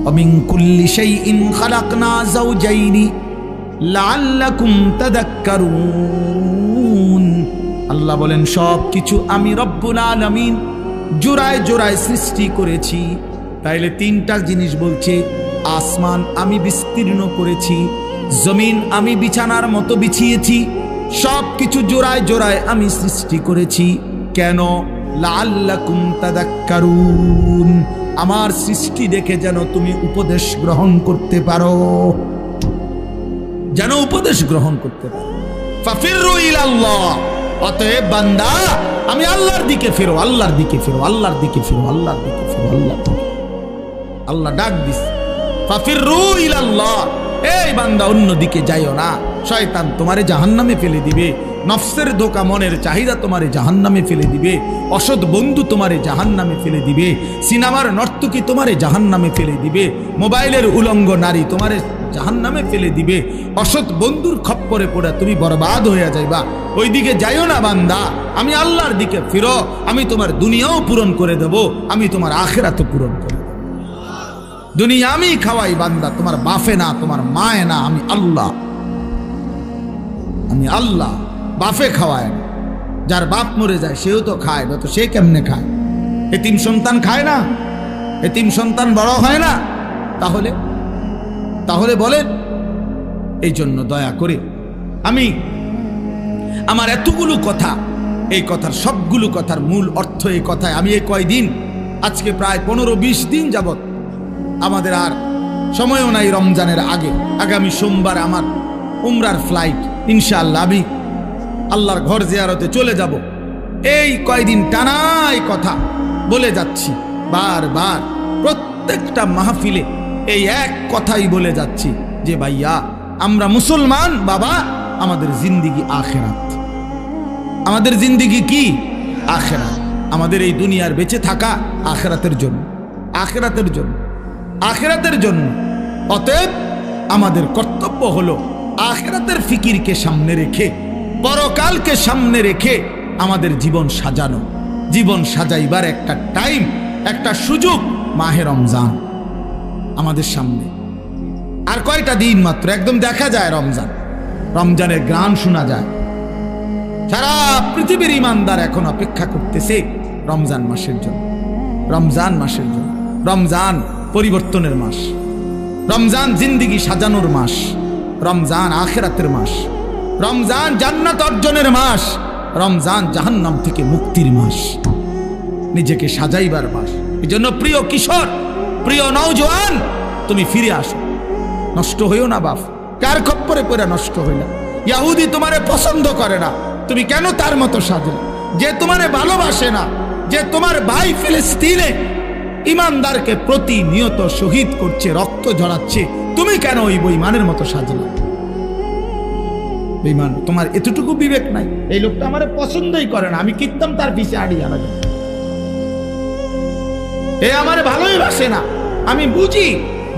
ومن كل شيء خلقنا زوجين لعلكم تذكرون। আল্লাহ বলেন, সব কিছু আমি রব্বুল আলামিন জোড়ায় জোড়ায় সৃষ্টি করেছি। তাইলে 3টা জিনিস বলছে, আসমান আমি বিস্তীর্ণ করেছি, জমিন আমি বিছানার মতো বিছিয়েছি, সব কিছু জোড়ায় জোড়ায় আমি সৃষ্টি করেছি। কেন? লাআল্লাকুম তাযাক্কারুন, আমার সৃষ্টি দেখে যেন তুমি উপদেশ গ্রহণ করতে পারো, যেন উপদেশ গ্রহণ করতে পারো। ফাফিরু ইলাল্লাহ, অতএব বান্দা আমি আল্লাহর দিকে ফিরো, আল্লাহর দিকে ফিরো, আল্লাহর দিকে ফিরো, আল্লাহর দিকে ফিরো, আল্লাহর দিকে। আল্লাহ ডাক দিস, ফাফিরু ইলাল্লাহ, এই বান্দা অন্যদিকে যাইও না, শয়তান তোমারে জাহান্নামে ফেলে দিবে, নফসের ধোঁকা, মনের চাহিদা তোমারে জাহান্নামে ফেলে দিবে, অসৎ বন্ধু তোমারে জাহান্নামে ফেলে দিবে, সিনেমার নর্তকী তোমারে জাহান্নামে ফেলে দিবে, মোবাইলের উলঙ্গ নারী তোমারে জাহান্নামে ফেলে দিবে, অসৎ বন্ধুর খপ্পরে পড়ে তুমি বরবাদ হয়ে যাইবা। ওইদিকে যাইও না বান্দা, আমি আল্লাহর দিকে ফিরো, আমি তোমার দুনিয়াও পূরণ করে দেব, আমি তোমার আখিরাতও পূরণ করে দেব। দুনিয়া আমি খাওয়াই বান্দা, তোমার বাপে না, তোমার মায়ে না, আমি আল্লাহ। আমি আল্লাহ, বাপে খাওয়ায় না। যার বাপ মরে যায় সেও তো খায় না, তো সে কেমনে খায়? এতিম সন্তান খায় না? এতিম সন্তান বড় হয় না? তাহলে বলেন। এই জন্য দয়া করে আমি আমার এতগুলো কথা, এই কথার সবগুলো কথার মূল অর্থ এই কথায়, আমি এই কয়দিন, আজকে প্রায় 15-20 দিন যাবত, আমাদের আর সময়ও নাই রমজানের আগে, আগামী সোমবার আমার উমরার ফ্লাইট, ইনশাআল্লাহ আমি আল্লাহর ঘর জিয়ারতে চলে যাব। এই কয়দিন টানাই কথা বলে যাচ্ছি, বারবার প্রত্যেকটা মাহফিলে এই এক কথাই বলে যাচ্ছি যে ভাইয়া আমরা মুসলমান বাবা, আমাদের জিন্দিগি আখেরাত। আমাদের জিন্দিগি কি? আখেরাত। আমাদের এই দুনিয়ার বেঁচে থাকা আখেরাতের জন্য, আখেরাতের জন্য, আখেরাতের জন্য। অতএব আমাদের কর্তব্য হলো আখেরাতের ফিকিরকে সামনে রেখে, পরকালকে সামনে রেখে আমাদের জীবন সাজানো। জীবন সাজাইবার একটা টাইম, একটা সুযোগ মাহে রমজান আমাদের সামনে। আর কয়টা দিন মাত্র, একদম দেখা যায় রমজান, রমজানের গান শোনা যায়। সারা পৃথিবীর ইমানদার এখন অপেক্ষা করতেছে রমজান মাসের জন্য, রমজান মাসের জন্য। রমজান পরিবর্তনের মাস, রমজান জিন্দিগি সাজানোর মাস, রমজান আখিরাতের মাস, রমজান জান্নাত অর্জনের মাস, রমজান জাহান্নাম থেকে মুক্তির মাস, নিজেকে সাজাইবার মাস। এই জন্য প্রিয় কিশোর, প্রিয় নওজোয়ান, তুমি ফিরে আসো, নষ্ট হইও না বাপ। কার খপ্পরে পড়ে নষ্ট হই না। ইহুদি তোমারে পছন্দ করে না, তুমি কেন তার মতো সাজো? যে তোমারে ভালোবাসে না, যে তোমার ভাই ফিলিস্তিনে ইমানদারকে প্রতিনিয়ত শহীদ করছে, রক্ত ঝরাচ্ছে, তুমি কেন ওই বেঈমানের মতো সাজলা? বেঈমান, তোমার এতটুকু বিবেক নাই? এই লোকটা আমারে পছন্দই করে না, আমি কিত্তাম তার পিছে আড়ি আলাদা, এ আমারে ভালোই বাসে না, আমি বুঝি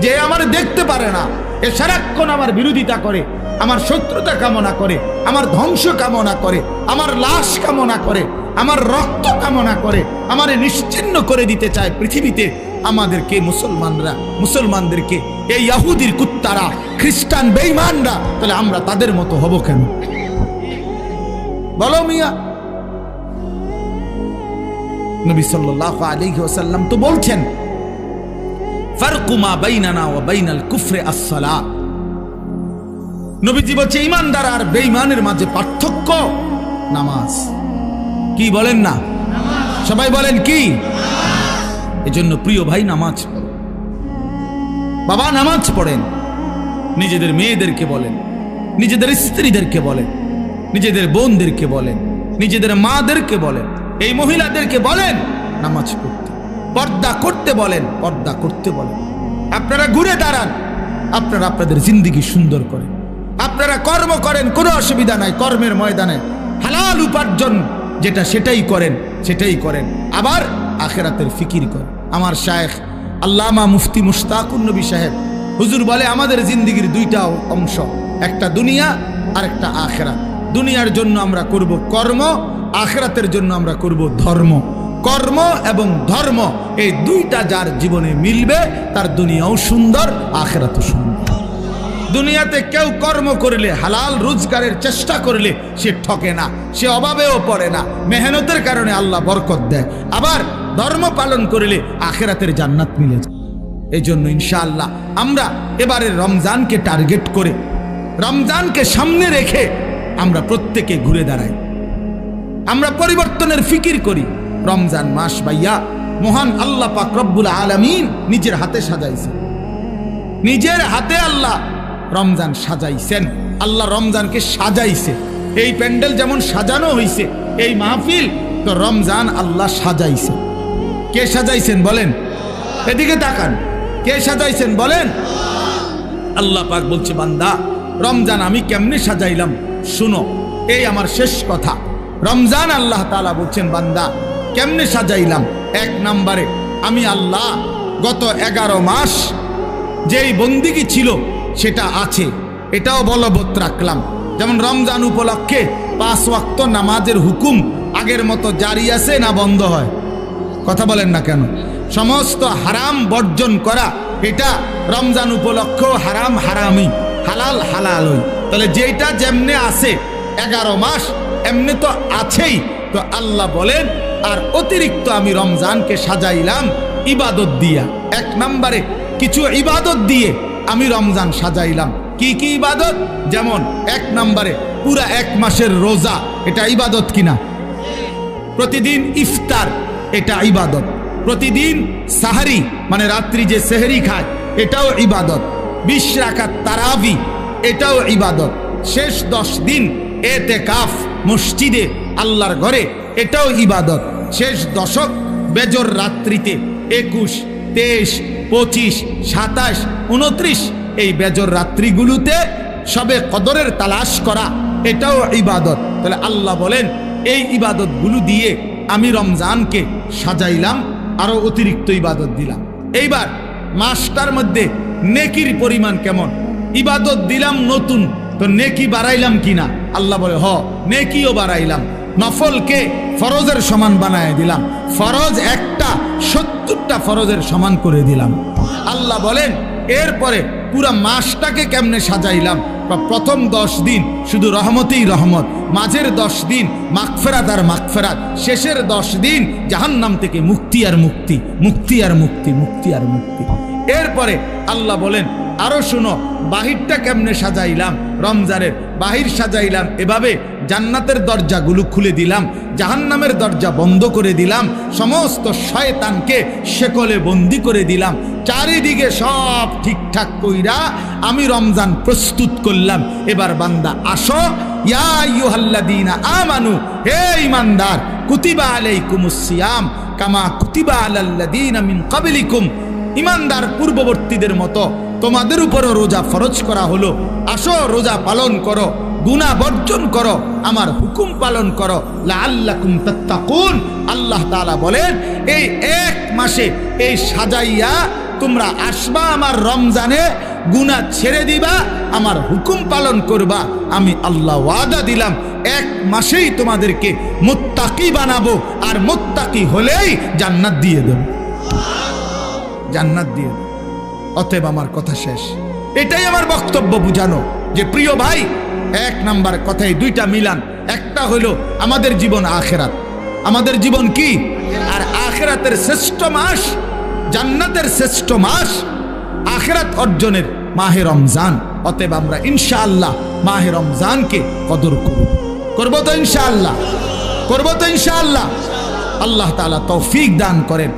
যে আমারে দেখতে পারে না, এ সারাক্ষণ আমার বিরোধিতা করে, আমার শত্রুতা কামনা করে, আমার ধ্বংস কামনা করে, আমার লাশ কামনা করে, আমার রক্ত কামনা করে, আমারে নিশ্চিহ্ন করে দিতে চায় পৃথিবীতে। আমাদেরকে মুসলমানদেরকে এই ইহুদির কুত্তারা, খ্রিস্টান বেঈমানরা, তাহলে আমরা তাদের মতো হব কেন? বলো মিয়া। নবী সাল্লাল্লাহু আলাইহি ওয়াসাল্লাম তো বলছেন, ফারকু মা বাইনানা ওয়া বাইনাল কুফরি আস-সালাহ। নবীজি বলছে ঈমানদার আর বেঈমানের মাঝে পার্থক্য নামাজ। কি বলেন না? সবাই বলেন কি? এজন্য প্রিয় ভাই, নামাজ পড়ো বাবা, নামাজ পড়েন। নিজেদের মেয়েদেরকে বলেন, নিজেদের স্ত্রীদেরকে বলেন, নিজেদের বোনদেরকে বলেন, নিজেদের মাদেরকে বলেন, এই মহিলাদেরকে বলেন নামাজ পড়তে, পর্দা করতে বলেন, পর্দা করতে বলেন। আপনারা ঘুরে দাঁড়ান, আপনারা আপনাদের জিন্দেগি সুন্দর করেন, আপনারা কর্ম করেন, কোনো অসুবিধা নাই। কর্মের ময়দানে হালাল উপার্জন যেটা, সেটাই করেন, সেটাই করেন। আবার আখিরাতের ফিকির করেন। আমার শায়েখ আল্লামা মুফতি মুশতাকুন নবী সাহেব হুজুর বলে, আমাদের জিন্দেগির দুইটা অংশ, একটা দুনিয়া আর একটা আখিরাত। দুনিয়ার জন্য আমরা করব কর্ম, আখিরাতের জন্য আমরা করব ধর্ম। কর্ম এবং ধর্ম এই দুইটা যার জীবনে মিলবে, তার দুনিয়াও সুন্দর, আখিরাতও সুন্দর। দুনিয়াতে কেউ কর্ম করলে, হালাল রোজগারের চেষ্টা করলে সে ঠকে না, সে অভাবেও পড়ে না, মেহনতের কারণে আল্লাহ বরকত দেয়। আবার ধর্ম পালন করলে আখিরাতের জান্নাত মিলে যায়। এই জন্য ইনশাআল্লাহ আমরা এবারে রমজানকে টার্গেট করে, রমজানকে সামনে রেখে আমরা প্রত্যেকে ঘুরে দাঁড়াই, আমরা পরিবর্তনের ফিকির করি। রমজান মাস ভাইয়া মহান আল্লাহ পাক রব্বুল আলামিন নিজের হাতে সাজাইছেন, নিজের হাতে আল্লাহ রমজান সাজাইছেন। আল্লাহ রমজানকে সাজাইছে। এই প্যান্ডেল যেমন সাজানো হয়েছে, এই মাহফিল তো রমজান আল্লাহ সাজাইছে। কে সাজাইছেন বলেন? এদিকে তাকান। কে সাজাইছেন বলেন? আল্লাহ পাক বলছে, বান্দা রমজান আমি কেমনে সাজাইলাম শুনো, এই আমার শেষ কথা। রমজান আল্লাহ তাআলা বলছেন, বান্দা কেমনে সাজাইলাম। এক নম্বরে আমি আল্লাহ গত 11 মাস যেই বন্দিগি ছিল সেটা আছে, এটাও বলবৎ রাখলাম। যেমন রমজান উপলক্ষে 5 ওয়াক্ত নামাজের হুকুম আগের মতো জারি আছে না বন্ধ হয়? কথা বলেন না কেন? সমস্ত হারাম বর্জন করা, এটা রমজান উপলক্ষ হারাম হারামই, হালাল হালালই। তাহলে যেটা যেমনে আছে 11 মাস এমনি তো আছেই। তো আল্লাহ বলেন আর অতিরিক্ত আমি রমজানকে সাজাইলাম ইবাদত দিয়া। এক নম্বরে কিছু ইবাদত দিয়ে আমি রমজান সাজাইলাম। কি কি ইবাদত? যেমন এক নম্বরে পুরা 1 মাসের রোজা, এটা ইবাদত কিনা? প্রতিদিন ইফতার, এটা ইবাদত। প্রতিদিন সাহারি মানে রাত্রি যে সেহরি খায়, এটাও ইবাদত। 20 রাকাত তারাবি, এটাও ইবাদত। শেষ 10 দিন এতেকাফ মসজিদে আল্লাহর ঘরে, এটাও ইবাদত। শেষ দশক বেজর রাত্রিতে 21, 23, 25, 27, 29 এই বেজর রাত্রিগুলোতে সবে কদরের তালাশ করা, এটাও ইবাদত। তাহলে আল্লাহ বলেন এই ইবাদতগুলো দিয়ে আমি রমজানকে সাজাইলাম, আরো অতিরিক্ত ইবাদত দিলাম। এইবার মাসটার মধ্যে নেকির পরিমাণ কেমন? ইবাদত দিলাম নতুন, তো নেকি বাড়াইলাম কিনা? আল্লাহ বলে হ, নেকিও বাড়াইলাম। নফলকে ফরজের সমান বানায় দিলাম। ফরজ একটা 70টা ফরজের সমান করে দিলাম। আল্লাহ বলেন এরপরে পুরা মাসটাকে কেমনে সাজাইলাম। প্রথম 10 দিন শুধু রহমতেই রহমত, মাঝের 10 দিন মাগফিরাত আর মাগফিরাত, শেষের 10 দিন জাহান্নাম থেকে মুক্তি আর মুক্তি, মুক্তি আর মুক্তি, মুক্তি আর মুক্তি। এরপরে আল্লাহ বলেন আরো শুনো, বাহিরটা কেমনে সাজাইলাম। রমজানের বাহির সাজাইলাম এভাবে, জান্নাতের দরজাগুলো খুলে দিলাম, জাহান্নামের দরজা বন্ধ করে দিলাম, সমস্ত শয়তানকে শেকলে বন্দি করে দিলাম। চারিদিকে সব ঠিকঠাক কইরা আমি রমজান প্রস্তুত করলাম। এবার বান্দা আসো, ইয়া আইয়ুহাল্লাযীনা আমানু, হে ঈমানদার, কুতিবা আলাইকুমুস সিয়াম কামা কুতিবা আলাল্লাযীনা মিন ক্বাবলিকুম। ঈমানদার পূর্ববর্তীদের মতো তোমাদের উপরও রোজা ফরজ করা হলো। আসো রোজা পালন করো, গুনাহ বর্জন করো, আমার হুকুম পালন করো, লাআল্লাকুম তাত্তাকুন। আল্লাহ তাআলা বলেন এই 1 মাসে এই সাজাইয়া তোমরা আসবা আমার রমজানে, গুনাহ ছেড়ে দিবা, আমার হুকুম পালন করবা। আমি আল্লাহ ওয়াদা দিলাম 1 মাসেই তোমাদেরকে মুত্তাকি বানাবো, আর মুত্তাকি হলেই জান্নাত দিয়ে দেব, জান্নাত দিয়ে দেব। অতএব আমার কথা শেষ। এটাই আমার বক্তব্য বুঝানো যে প্রিয় ভাই, 1 নাম্বার কথাই 2টা মিলান। একটা হলো আমাদের জীবন আখিরাত। আমাদের জীবন কি? আর আখিরাতের শ্রেষ্ঠ মাস, জান্নাতের শ্রেষ্ঠ মাস, আখিরাত অর্জনের মাহে রমজান। অতএব আমরা ইনশাআল্লাহ মাহে রমজানকে কদর করব। করব তো ইনশাআল্লাহ? করব তো ইনশাআল্লাহ? আল্লাহ তাআলা তৌফিক দান করেন।